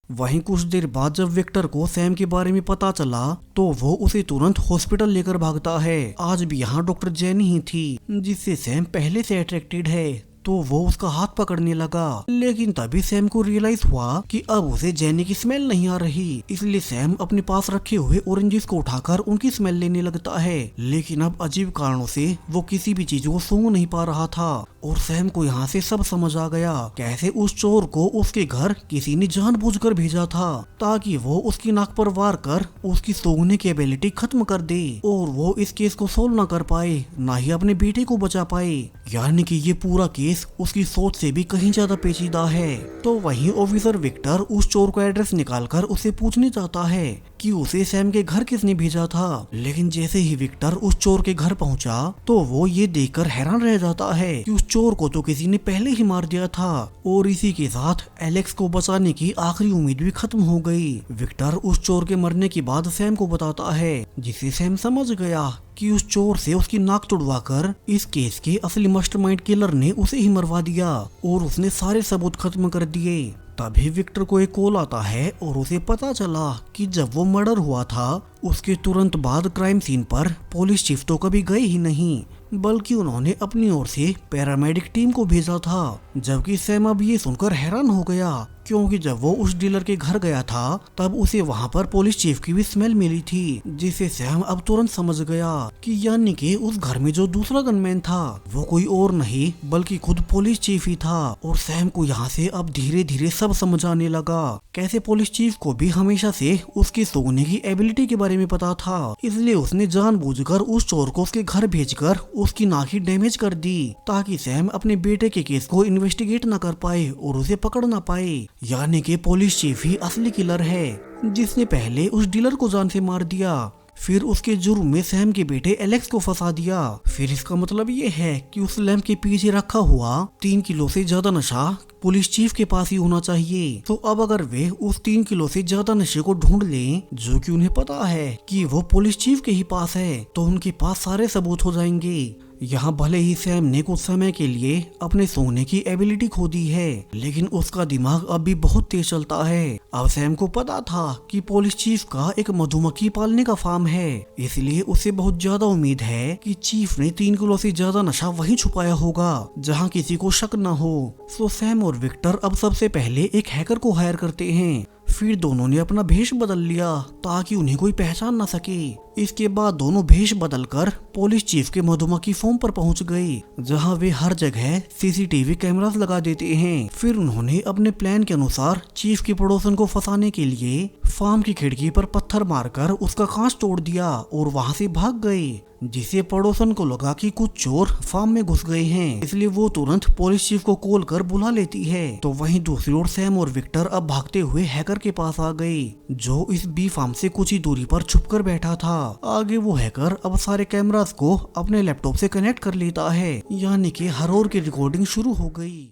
वहीं कुछ देर बाद जब विक्टर को सैम के बारे में पता चला तो वो उसे तुरंत हॉस्पिटल लेकर भागता है। आज भी यहाँ डॉक्टर जेनी ही थी, जिससे सैम पहले से अट्रैक्टेड है। तो वो उसका हाथ पकड़ने लगा, लेकिन तभी सैम को रियलाइज हुआ कि अब उसे जेनी की स्मेल नहीं आ रही। इसलिए सैम अपने पास रखे हुए ऑरेंजेस को उठाकर उनकी स्मेल लेने लगता है। लेकिन अब अजीब कारणों से वो किसी भी चीज को सूंघ नहीं पा रहा था और सैम को यहाँ से सब समझ आ गया कैसे उस चोर को उसके घर किसी ने जानबूझकर भेजा था, ताकि वो उसकी नाक पर वार कर उसकी सूंघने की एबिलिटी खत्म कर दे और वो इस केस को सोल्व न कर पाए, ना ही अपने बेटे को बचा पाए। यानी कि ये पूरा केस उसकी सोच से भी कहीं ज्यादा पेचीदा है। तो वहीं ऑफिसर विक्टर उस चोर को एड्रेस निकालकर उसे पूछने चाहता है कि उसे सैम के घर किसने भेजा था। लेकिन जैसे ही विक्टर उस चोर के घर पहुंचा तो वो ये देखकर हैरान रह जाता है कि उस चोर को तो किसी ने पहले ही मार दिया था और इसी के साथ एलेक्स को बचाने की आखिरी उम्मीद भी खत्म हो गई। विक्टर उस चोर के मरने के बाद सैम को बताता है, जिसे सैम समझ गया कि उस चोर से उसकी नाक तुड़वाकर इस केस के असली मास्टरमाइंड किलर ने उसे ही मरवा दिया और उसने सारे सबूत खत्म कर दिए। तभी विक्टर को एक कॉल आता है और उसे पता चला कि जब वो मर्डर हुआ था उसके तुरंत बाद क्राइम सीन पर पुलिस चीफ तो कभी गए ही नहीं, बल्कि उन्होंने अपनी ओर से पैरामेडिक टीम को भेजा था। जबकि सैम अब ये सुनकर हैरान हो गया, क्योंकि जब वो उस डीलर के घर गया था तब उसे वहाँ पर पुलिस चीफ की भी स्मेल मिली थी, जिसे सैम अब तुरंत समझ गया कि यानी कि उस घर में जो दूसरा गनमैन था वो कोई और नहीं बल्कि खुद पुलिस चीफ ही था। और सैम को यहाँ से अब धीरे धीरे सब समझ आने लगा कैसे पुलिस चीफ को भी हमेशा से उसकी सूंघने की एबिलिटी के बारे में पता था, इसलिए उसने जानबूझकर उस चोर को उसके घर भेजकर उसकी नाक ही डैमेज कर दी, ताकि सैम अपने बेटे के केस को इन्वेस्टिगेट न कर पाए और उसे पकड़ न पाए। यानी कि पुलिस चीफ ही असली किलर है, जिसने पहले उस डीलर को जान से मार दिया, फिर उसके जुर्म में सैम के बेटे एलेक्स को फंसा दिया। फिर इसका मतलब ये है कि उस लैंप के पीछे रखा हुआ 3 किलो से ज्यादा नशा पुलिस चीफ के पास ही होना चाहिए। तो अब अगर वे उस 3 किलो से ज्यादा नशे को ढूंढ लें, जो कि उन्हें पता है कि वो पुलिस चीफ के ही पास है, तो उनके पास सारे सबूत हो जाएंगे। यहाँ भले ही सैम ने कुछ समय के लिए अपने सोने की एबिलिटी खो दी है, लेकिन उसका दिमाग अब भी बहुत तेज चलता है। अब सैम को पता था कि पुलिस चीफ का एक मधुमक्खी पालने का फार्म है, इसलिए उसे बहुत ज्यादा उम्मीद है कि चीफ ने 3 किलो से ज्यादा नशा वहीं छुपाया होगा जहाँ किसी को शक न हो। सो सैम और विक्टर अब सबसे पहले एक हैकर को हायर करते हैं। फिर दोनों ने अपना भेष बदल लिया ताकि उन्हें कोई पहचान न सके। इसके बाद दोनों भेष बदलकर पुलिस चीफ के मधुमक्खी फार्म पर पहुंच गए, जहां वे हर जगह सीसीटीवी कैमरास लगा देते हैं। फिर उन्होंने अपने प्लान के अनुसार चीफ के पड़ोसन को फंसाने के लिए फार्म की खिड़की पर पत्थर मारकर उसका कांच तोड़ दिया और वहां से भाग गए, जिसे पड़ोसन को लगा कि कुछ चोर फार्म में घुस गए हैं, इसलिए वो तुरंत पुलिस चीफ को कॉल कर बुला लेती है। तो वहीं दूसरी ओर सैम और विक्टर अब भागते हुए हैकर के पास आ गए, जो इस बी फार्म से कुछ ही दूरी पर छुपकर बैठा था। आगे वो हैकर अब सारे कैमरास को अपने लैपटॉप से कनेक्ट कर लेता है, यानी कि हर ओर की रिकॉर्डिंग शुरू हो गई।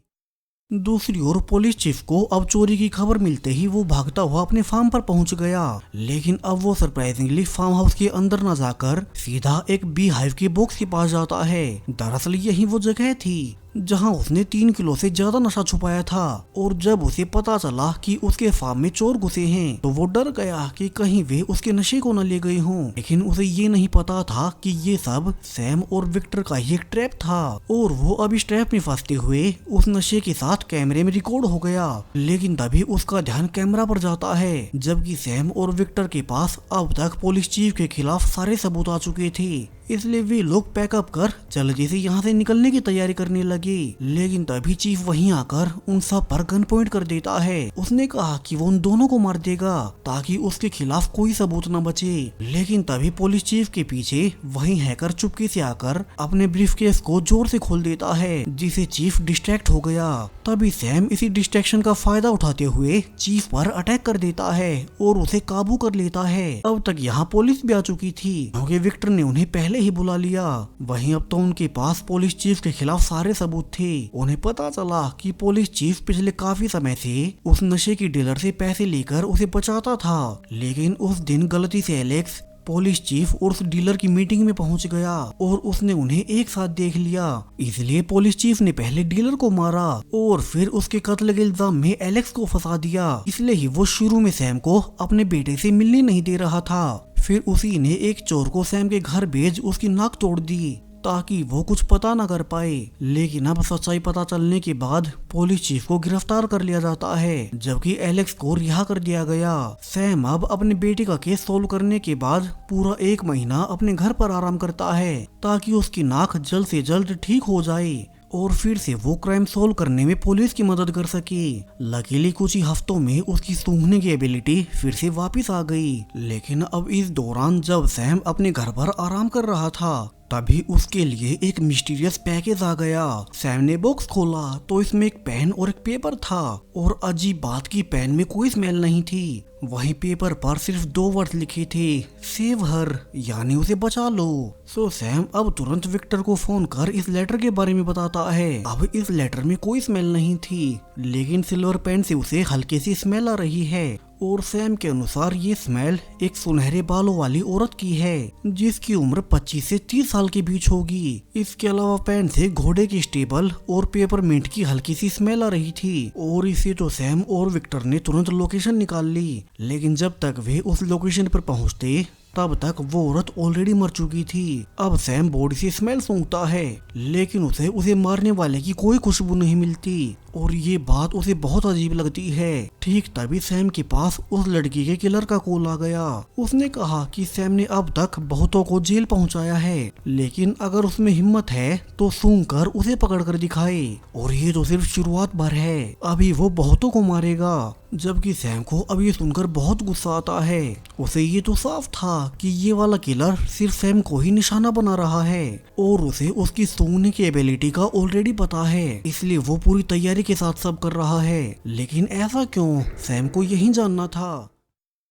दूसरी ओर पुलिस चीफ को अब चोरी की खबर मिलते ही वो भागता हुआ अपने फार्म पर पहुंच गया, लेकिन अब वो सरप्राइजिंगली फार्म हाउस के अंदर न जाकर सीधा एक बी हाइव के बॉक्स के पास जाता है। दरअसल यही वो जगह थी जहां उसने 3 किलो से ज्यादा नशा छुपाया था, और जब उसे पता चला कि उसके फार्म में चोर घुसे हैं तो वो डर गया कि कहीं वे उसके नशे को न ले गए हों। लेकिन उसे ये नहीं पता था कि ये सब सैम और विक्टर का ही एक ट्रैप था, और वो अब इस ट्रैप में फंसते हुए उस नशे के साथ कैमरे में रिकॉर्ड हो गया। लेकिन तभी उसका ध्यान कैमरा पर जाता है, जबकि सैम और विक्टर के पास अब तक पुलिस चीफ के खिलाफ सारे सबूत आ चुके थे, इसलिए वे लोग पैकअप कर जल्दी से यहाँ से निकलने की तैयारी करने लगे। लेकिन तभी चीफ वहीं आकर उन सब पर गन पॉइंट कर देता है। उसने कहा कि वो उन दोनों को मार देगा ताकि उसके खिलाफ कोई सबूत न बचे। लेकिन तभी पुलिस चीफ के पीछे वहीं हैकर चुपके से आकर अपने ब्रीफकेस को जोर से खोल देता है, जिसे चीफ डिस्ट्रैक्ट हो गया। तभी सैम इसी डिस्ट्रैक्शन का फायदा उठाते हुए चीफ पर अटैक कर देता है और उसे काबू कर लेता है। अब तक यहाँ पुलिस भी आ चुकी थी क्योंकि विक्टर ने उन्हें पहले ही बुला लिया। वहीं अब तो उनके पास पुलिस चीफ के खिलाफ सारे सबूत थे। उन्हें पता चला कि पुलिस चीफ पिछले काफी समय से उस नशे की डीलर से पैसे लेकर उसे बचाता था, लेकिन उस दिन गलती से एलेक्स पुलिस चीफ और उस डीलर की मीटिंग में पहुंच गया और उसने उन्हें एक साथ देख लिया। इसलिए पुलिस चीफ ने पहले डीलर को मारा और फिर उसके कत्ल के इल्जाम में एलेक्स को फंसा दिया। इसलिए ही वो शुरू में सैम को अपने बेटे से मिलने नहीं दे रहा था। फिर उसी ने एक चोर को सैम के घर भेज उसकी नाक तोड़ दी ताकि वो कुछ पता न कर पाए। लेकिन अब सच्चाई पता चलने के बाद पुलिस चीफ को गिरफ्तार कर लिया जाता है, जबकि एलेक्स को रिहा कर दिया गया। सैम अब अपने बेटे का केस सोल्व करने के बाद पूरा 1 महीना अपने घर पर आराम करता है ताकि उसकी नाक जल्द से जल्द ठीक हो जाए और फिर से वो क्राइम सोल्व करने में पुलिस की मदद कर सके। लकीली कुछ ही हफ्तों में उसकी सूंघने की एबिलिटी फिर से वापस आ गई। लेकिन अब इस दौरान जब सैम अपने घर पर आराम कर रहा था तभी उसके लिए एक मिस्टीरियस पैकेज आ गया। सैम ने बॉक्स खोला तो इसमें एक पेन और एक पेपर था, और अजीब बात की पेन में कोई स्मेल नहीं थी। वहीं पेपर पर सिर्फ 2 वर्ड लिखे थे, सेव हर, यानी उसे बचा लो। सो सैम अब तुरंत विक्टर को फोन कर इस लेटर के बारे में बताता है। अब इस लेटर में कोई स्मेल नहीं थी, लेकिन सिल्वर पेन से उसे हल्की सी स्मेल आ रही है, और सैम के अनुसार ये स्मेल एक सुनहरे बालों वाली औरत की है जिसकी उम्र 25 से 30 साल के बीच होगी। इसके अलावा पेन से घोड़े की स्टेबल और पेपरमिंट की हल्की सी स्मेल आ रही थी, और इसे तो सैम और विक्टर ने तुरंत लोकेशन निकाल ली। लेकिन जब तक वे उस लोकेशन पर पहुंचते तब तक वो औरत ऑलरेडी मर चुकी थी। अब सैम बॉडी से स्मेल सूंघता है, लेकिन उसे मारने वाले की कोई खुशबू नहीं मिलती, और ये बात उसे बहुत अजीब लगती है। ठीक तभी सैम के पास उस लड़की के किलर का कॉल आ गया। उसने कहा कि सैम ने अब तक बहुतों को जेल पहुंचाया है, लेकिन अगर उसमें हिम्मत है तो सूंघ कर उसे पकड़ कर दिखाए, और ये तो सिर्फ शुरुआत भर है, अभी वो बहुतों को मारेगा। जबकि सैम को अब ये सुनकर बहुत गुस्सा आता है। उसे ये तो साफ था कि ये वाला किलर सिर्फ सैम को ही निशाना बना रहा है, और उसे उसकी सूंघने की एबिलिटी का ऑलरेडी पता है, इसलिए वो पूरी तैयारी के साथ सब कर रहा है। लेकिन ऐसा क्यों, सैम को यही जानना था।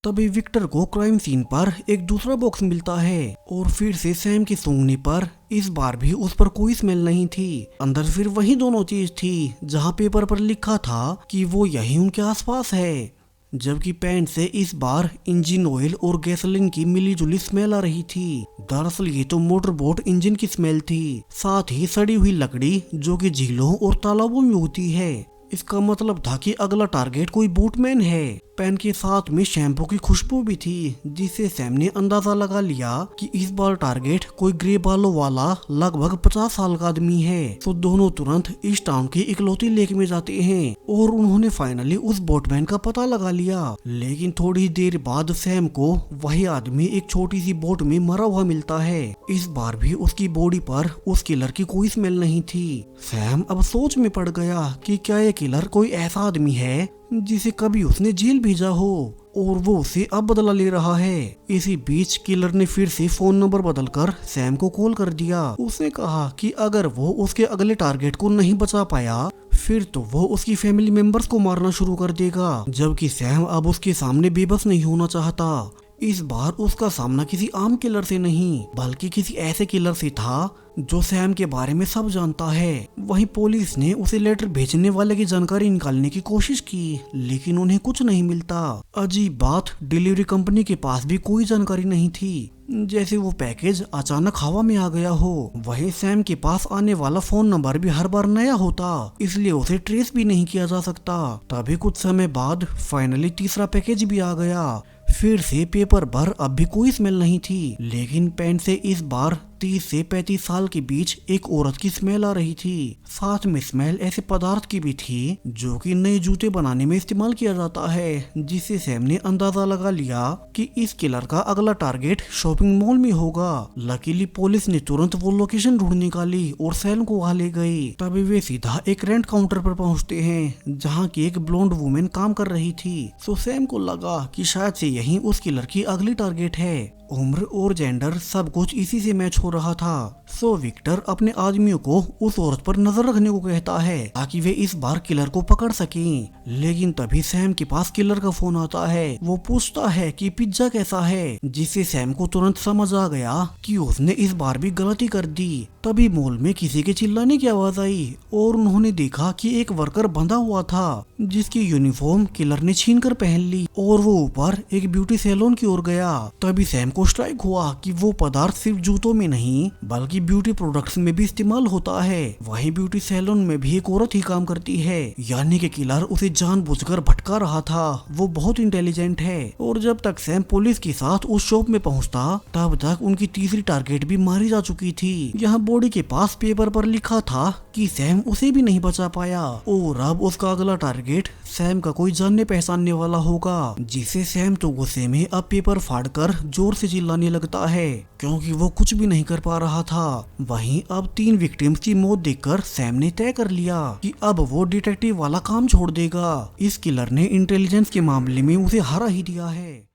तभी विक्टर को क्राइम सीन पर एक दूसरा बॉक्स मिलता है, और फिर से सैम की सूंघने पर इस बार भी उस पर कोई स्मेल नहीं थी। अंदर फिर वही दोनों चीज थी जहां पेपर पर लिखा था कि वो यही उनके आसपास है। जबकि पेन से इस बार इंजन ऑयल और गैसोलीन की मिली जुली स्मेल आ रही थी। दरअसल ये तो मोटरबोट इंजन की स्मेल थी, साथ ही सड़ी हुई लकड़ी जो कि झीलों और तालाबों में होती है। इसका मतलब था कि अगला टारगेट कोई बोटमैन है। पेन के साथ में शैम्पू की खुशबू भी थी, जिससे सैम ने अंदाजा लगा लिया कि इस बार टारगेट कोई ग्रे बालों वाला लगभग 50 साल का आदमी है। तो दोनों तुरंत इस टाउन की इकलौती लेक में जाते हैं और उन्होंने फाइनली उस बोटमैन का पता लगा लिया। लेकिन थोड़ी देर बाद सैम को वही आदमी एक छोटी सी बोट में मरा हुआ मिलता है। इस बार भी उसकी बॉडी पर उस किलर की कोई स्मेल नहीं थी। सैम अब सोच में पड़ गया कि क्या ये किलर कोई ऐसा आदमी है जिसे कभी उसने जेल भेजा हो और वो उसे अब बदला ले रहा है। इसी बीच किलर ने फिर से फोन नंबर बदलकर सैम को कॉल कर दिया। उसने कहा कि अगर वो उसके अगले टारगेट को नहीं बचा पाया फिर तो वो उसकी फैमिली मेंबर्स को मारना शुरू कर देगा। जबकि सैम अब उसके सामने बेबस नहीं होना चाहता। इस बार उसका सामना किसी आम किलर से नहीं बल्कि किसी ऐसे किलर से था जो सैम के बारे में सब जानता है। वहीं पुलिस ने उसे लेटर भेजने वाले की जानकारी निकालने की कोशिश की, लेकिन उन्हें कुछ नहीं मिलता। अजीब बात, डिलीवरी कंपनी के पास भी कोई जानकारी नहीं थी, जैसे वो पैकेज अचानक हवा में आ गया हो। वहीं सैम के पास आने वाला फोन नंबर भी हर बार नया होता, इसलिए उसे ट्रेस भी नहीं किया जा सकता। तभी कुछ समय बाद फाइनली तीसरा पैकेज भी आ गया। फिर से पेपर पर अब भी कोई स्मेल नहीं थी, लेकिन पेन से इस बार 30 से 35 साल के बीच एक औरत की स्मेल आ रही थी। साथ में स्मेल ऐसे पदार्थ की भी थी जो कि नए जूते बनाने में इस्तेमाल किया जाता है, जिससे सैम ने अंदाजा लगा लिया कि इस किलर का अगला टारगेट शॉपिंग मॉल में होगा। लकीली पुलिस ने तुरंत वो लोकेशन ढूंढ निकाली और सैम को वहां ले गई। तभी वे सीधा एक रेंट काउंटर पर पहुंचते हैं, जहाँ की एक ब्लोंड वुमेन काम कर रही थी। तो सैम को लगा कि शायद से यही उस किलर की अगली टारगेट है। उम्र और जेंडर सब कुछ इसी से मैच हो रहा था। सो विक्टर अपने आदमियों को उस औरत पर नजर रखने को कहता है ताकि वे इस बार किलर को पकड़ सकें। लेकिन तभी सैम के पास किलर का फोन आता है। वो पूछता है कि पिज्जा कैसा है, जिससे सैम को तुरंत समझ आ गया कि उसने इस बार भी गलती कर दी। तभी मॉल में किसी के चिल्लाने की आवाज आई और उन्होंने देखा कि एक वर्कर बंधा हुआ था, जिसकी यूनिफॉर्म किलर ने छीन कर पहन ली और वो ऊपर एक ब्यूटी सैलून की ओर गया। तभी सैम को स्ट्राइक हुआ कि वो पदार्थ सिर्फ जूतों में नहीं बल्कि ब्यूटी प्रोडक्ट्स में भी इस्तेमाल होता है। वहीं ब्यूटी सैलून में भी एक औरत ही काम करती है, यानी कि किलर उसे जानबूझकर भटका रहा था। वो बहुत इंटेलिजेंट है। और जब तक सैम पुलिस के साथ उस शॉप में पहुंचता तब तक उनकी तीसरी टारगेट भी मारी जा चुकी थी। यहाँ बॉडी के पास पेपर पर लिखा था कि सैम उसे भी नहीं बचा पाया और अब उसका अगला टारगेट सैम का कोई जानने पहचानने वाला होगा, जिसे सैम तो गुस्से में अब पेपर फाड़कर जोर से चिल्लाने लगता है क्योंकि वो कुछ भी नहीं कर पा रहा था। वहीं अब 3 विक्टिम्स की मौत देखकर सैम ने तय कर लिया कि अब वो डिटेक्टिव वाला काम छोड़ देगा। इस किलर ने इंटेलिजेंस के मामले में उसे हरा ही दिया है।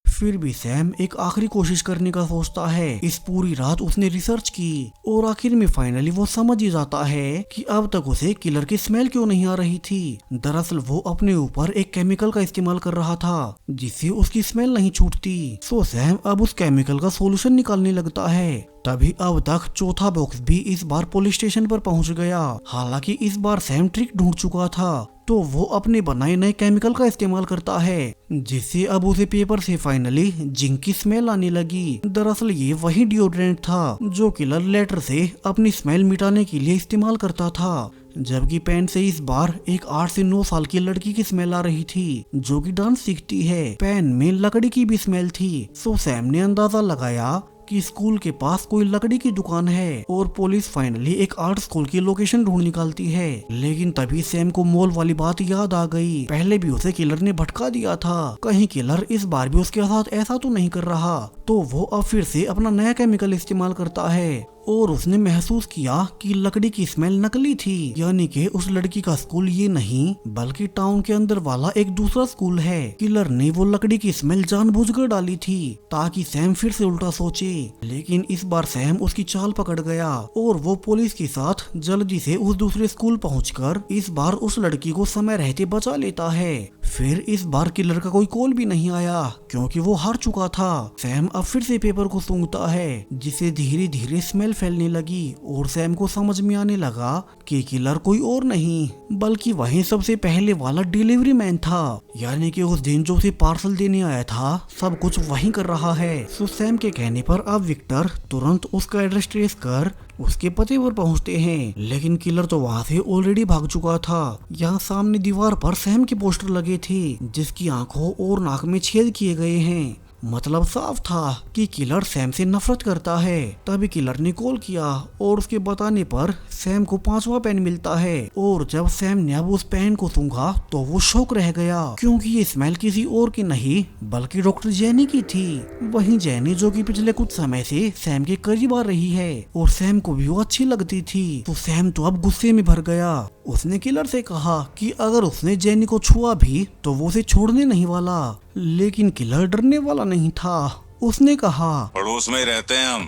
फिर भी सैम एक आखिरी कोशिश करने का सोचता है। इस पूरी रात उसने रिसर्च की और आखिर में फाइनली वो समझ ही जाता है कि अब तक उसे किलर की स्मेल क्यों नहीं आ रही थी। दरअसल वो अपने ऊपर एक केमिकल का इस्तेमाल कर रहा था जिससे उसकी स्मेल नहीं छूटती। सो सैम अब उस केमिकल का सोल्यूशन निकालने लगता है। तभी अब तक चौथा बॉक्स भी इस बार पुलिस स्टेशन पर पहुंच गया। हालांकि इस बार सैम ट्रिक ढूंढ चुका था, तो वो अपने बनाए नए केमिकल का इस्तेमाल करता है, जिससे अब उसे पेपर से फाइनली जिंक की स्मेल आने लगी। दरअसल ये वही डिओड्रेंट था जो किलर लेटर से अपनी स्मेल मिटाने के लिए इस्तेमाल करता था। जबकि पेन से इस बार एक 8 से 9 साल की लड़की की स्मेल आ रही थी जो कि डांस सीखती है। पेन में लकड़ी की भी स्मेल थी। सो सैम ने अंदाजा लगाया कि स्कूल के पास कोई लकड़ी की दुकान है और पुलिस फाइनली एक आर्ट स्कूल की लोकेशन ढूंढ निकालती है। लेकिन तभी सैम को मॉल वाली बात याद आ गई। पहले भी उसे किलर ने भटका दिया था, कहीं किलर इस बार भी उसके साथ ऐसा तो नहीं कर रहा। तो वो अब फिर से अपना नया केमिकल इस्तेमाल करता है और उसने महसूस किया कि लकड़ी की स्मेल नकली थी, यानी कि उस लड़की का स्कूल ये नहीं बल्कि टाउन के अंदर वाला एक दूसरा स्कूल है। किलर ने वो लकड़ी की स्मेल जानबूझकर डाली थी ताकि सैम फिर से उल्टा सोचे। लेकिन इस बार सैम उसकी चाल पकड़ गया और वो पुलिस के साथ जल्दी से उस दूसरे स्कूल पहुंचकर इस बार उस लड़की को समय रहते बचा लेता है। फिर इस बार किलर का कोई कॉल भी नहीं आया क्योंकि वो हार चुका था। सैम अब फिर से पेपर को सूंघता है जिससे धीरे धीरे स्मेल फैलने लगी और सैम को समझ में आने लगा कि किलर कोई और नहीं बल्कि वही सबसे पहले वाला डिलीवरी मैन था। यानी कि उस दिन जो उसे पार्सल देने आया था सब कुछ वही कर रहा है। सो सैम के कहने पर अब विक्टर तुरंत उसका एड्रेस ट्रेस कर उसके पते पर पहुंचते हैं, लेकिन किलर तो वहां से ऑलरेडी भाग चुका था। यहाँ सामने दीवार पर सैम के पोस्टर लगे थे जिसकी आंखों और नाक में छेद किए गए हैं। मतलब साफ था कि किलर सैम से नफरत करता है। तभी किलर ने कॉल किया और उसके बताने पर सैम को 5वां पेन मिलता है और जब सैम ने अब उस पेन को सूंघा तो वो शॉक रह गया क्योंकि ये स्मेल किसी और की नहीं बल्कि डॉक्टर जैनी की थी। वहीं जैनी जो कि पिछले कुछ समय से सैम के करीब आ रही है और सैम को भी वो अच्छी लगती थी। तो सैम तो अब गुस्से में भर गया। उसने किलर से कहा कि अगर उसने जैनी को छुआ भी तो वो उसे छोड़ने नहीं वाला, लेकिन किलर डरने वाला नहीं था। उसने कहा पड़ोस में ही रहते हैं हम,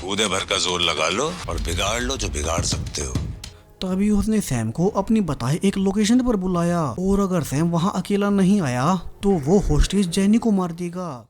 कूदे भर का जोर लगा लो और बिगाड़ लो जो बिगाड़ सकते हो। तभी उसने सैम को अपनी बताई एक लोकेशन पर बुलाया और अगर सैम वहां अकेला नहीं आया तो वो होस्टेज जैनी को मार देगा।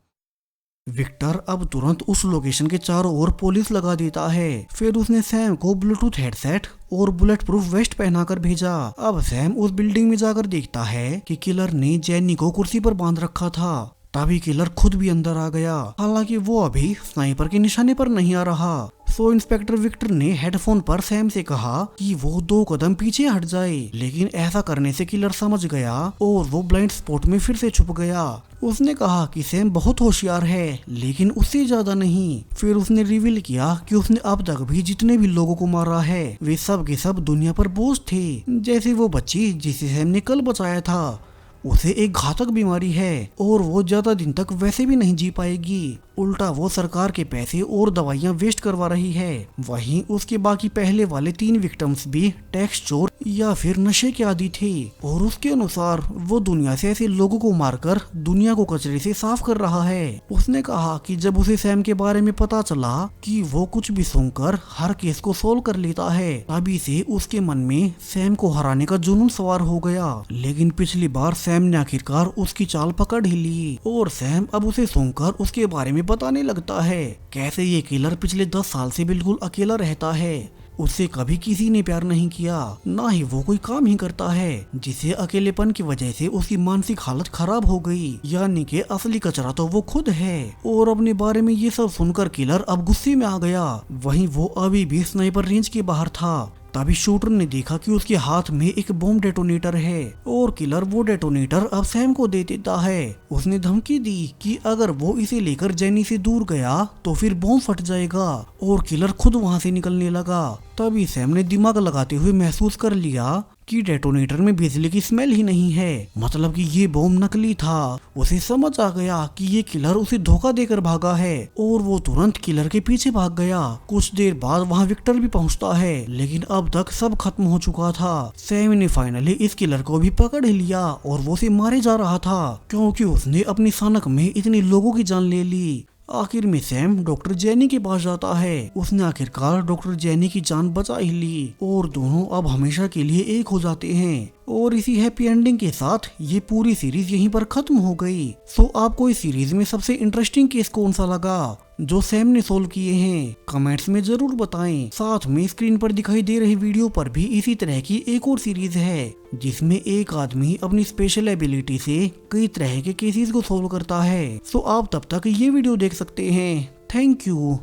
विक्टर अब तुरंत उस लोकेशन के चारों ओर पुलिस लगा देता है। फिर उसने सैम को ब्लूटूथ हेडसेट और बुलेट प्रूफ वेस्ट पहनाकर भेजा। अब सैम उस बिल्डिंग में जाकर देखता है कि किलर ने जैनी को कुर्सी पर बांध रखा था। तभी किलर खुद भी अंदर आ गया, हालांकि वो अभी स्नाइपर के निशाने पर नहीं आ रहा। सो इंस्पेक्टर विक्टर ने हेडफोन पर सैम से कहा कि वो 2 कदम पीछे हट जाए, लेकिन ऐसा करने से किलर समझ गया और वो ब्लाइंड स्पॉट में फिर से छुप गया। उसने कहा कि सैम बहुत होशियार है लेकिन उससे ज्यादा नहीं। फिर उसने रिवील किया कि उसने अब तक भी जितने भी लोगों को मारा है वे सब के सब दुनिया पर बोझ थे। जैसे वो बच्ची जिसे सैम ने कल बचाया था, उसे एक घातक बीमारी है और वो ज्यादा दिन तक वैसे भी नहीं जी पाएगी। उल्टा वो सरकार के पैसे और दवाइयां वेस्ट करवा रही है। वहीं उसके बाकी पहले वाले 3 विक्टिम्स भी टैक्स चोर या फिर नशे के आदी थे और उसके अनुसार वो दुनिया से ऐसे लोगों को मारकर दुनिया को कचरे से साफ कर रहा है। उसने कहा कि जब उसे सैम के बारे में पता चला कि वो कुछ भी सुनकर हर केस को सोल्व कर लेता है, तभी से उसके मन में सैम को हराने का जुनून सवार हो गया। लेकिन पिछली बार सैम ने आखिरकार उसकी चाल पकड़ ही ली और सैम अब उसे सुनकर उसके बारे में बताने लगता है कैसे ये किलर पिछले 10 साल से बिल्कुल अकेला रहता है। उससे कभी किसी ने प्यार नहीं किया, ना ही वो कोई काम ही करता है, जिसे अकेलेपन की वजह से उसकी मानसिक हालत खराब हो गई। यानी कि असली कचरा तो वो खुद है। और अपने बारे में ये सब सुनकर किलर अब गुस्से में आ गया। वहीं वो अभी भी स्नाइपर रेंज के बाहर था। तभी शूटर ने देखा कि उसके हाथ में एक बॉम्ब डेटोनेटर है और किलर वो डेटोनेटर अब सैम को दे देता है। उसने धमकी दी कि अगर वो इसे लेकर जैनी से दूर गया तो फिर बॉम्ब फट जाएगा और किलर खुद वहां से निकलने लगा। तभी सैम ने दिमाग लगाते हुए महसूस कर लिया कि डेटोनेटर में बिजली की स्मेल ही नहीं है, मतलब कि ये बॉम्ब नकली था। उसे समझ आ गया कि ये किलर उसे धोखा देकर भागा है और वो तुरंत किलर के पीछे भाग गया। कुछ देर बाद वहाँ विक्टर भी पहुँचता है, लेकिन अब तक सब खत्म हो चुका था। सैम ने फाइनली इस किलर को भी पकड़ लिया और वो उसे मारे जा रहा था क्योंकि उसने अपनी सनक में इतने लोगों की जान ले ली। आखिर में सैम डॉक्टर जैनी के पास जाता है। उसने आखिरकार डॉक्टर जैनी की जान बचा ही ली और दोनों अब हमेशा के लिए एक हो जाते हैं। और इसी हैप्पी एंडिंग के साथ ये पूरी सीरीज यहीं पर खत्म हो गई। सो आपको इस सीरीज में सबसे इंटरेस्टिंग केस कौन सा लगा जो सैम ने सोल्व किए हैं, कमेंट्स में जरूर बताएं। साथ में स्क्रीन पर दिखाई दे रही वीडियो पर भी इसी तरह की एक और सीरीज है जिसमें एक आदमी अपनी स्पेशल एबिलिटी से कई तरह के केसेस को सोल्व करता है। सो आप तब तक ये वीडियो देख सकते हैं। Thank you.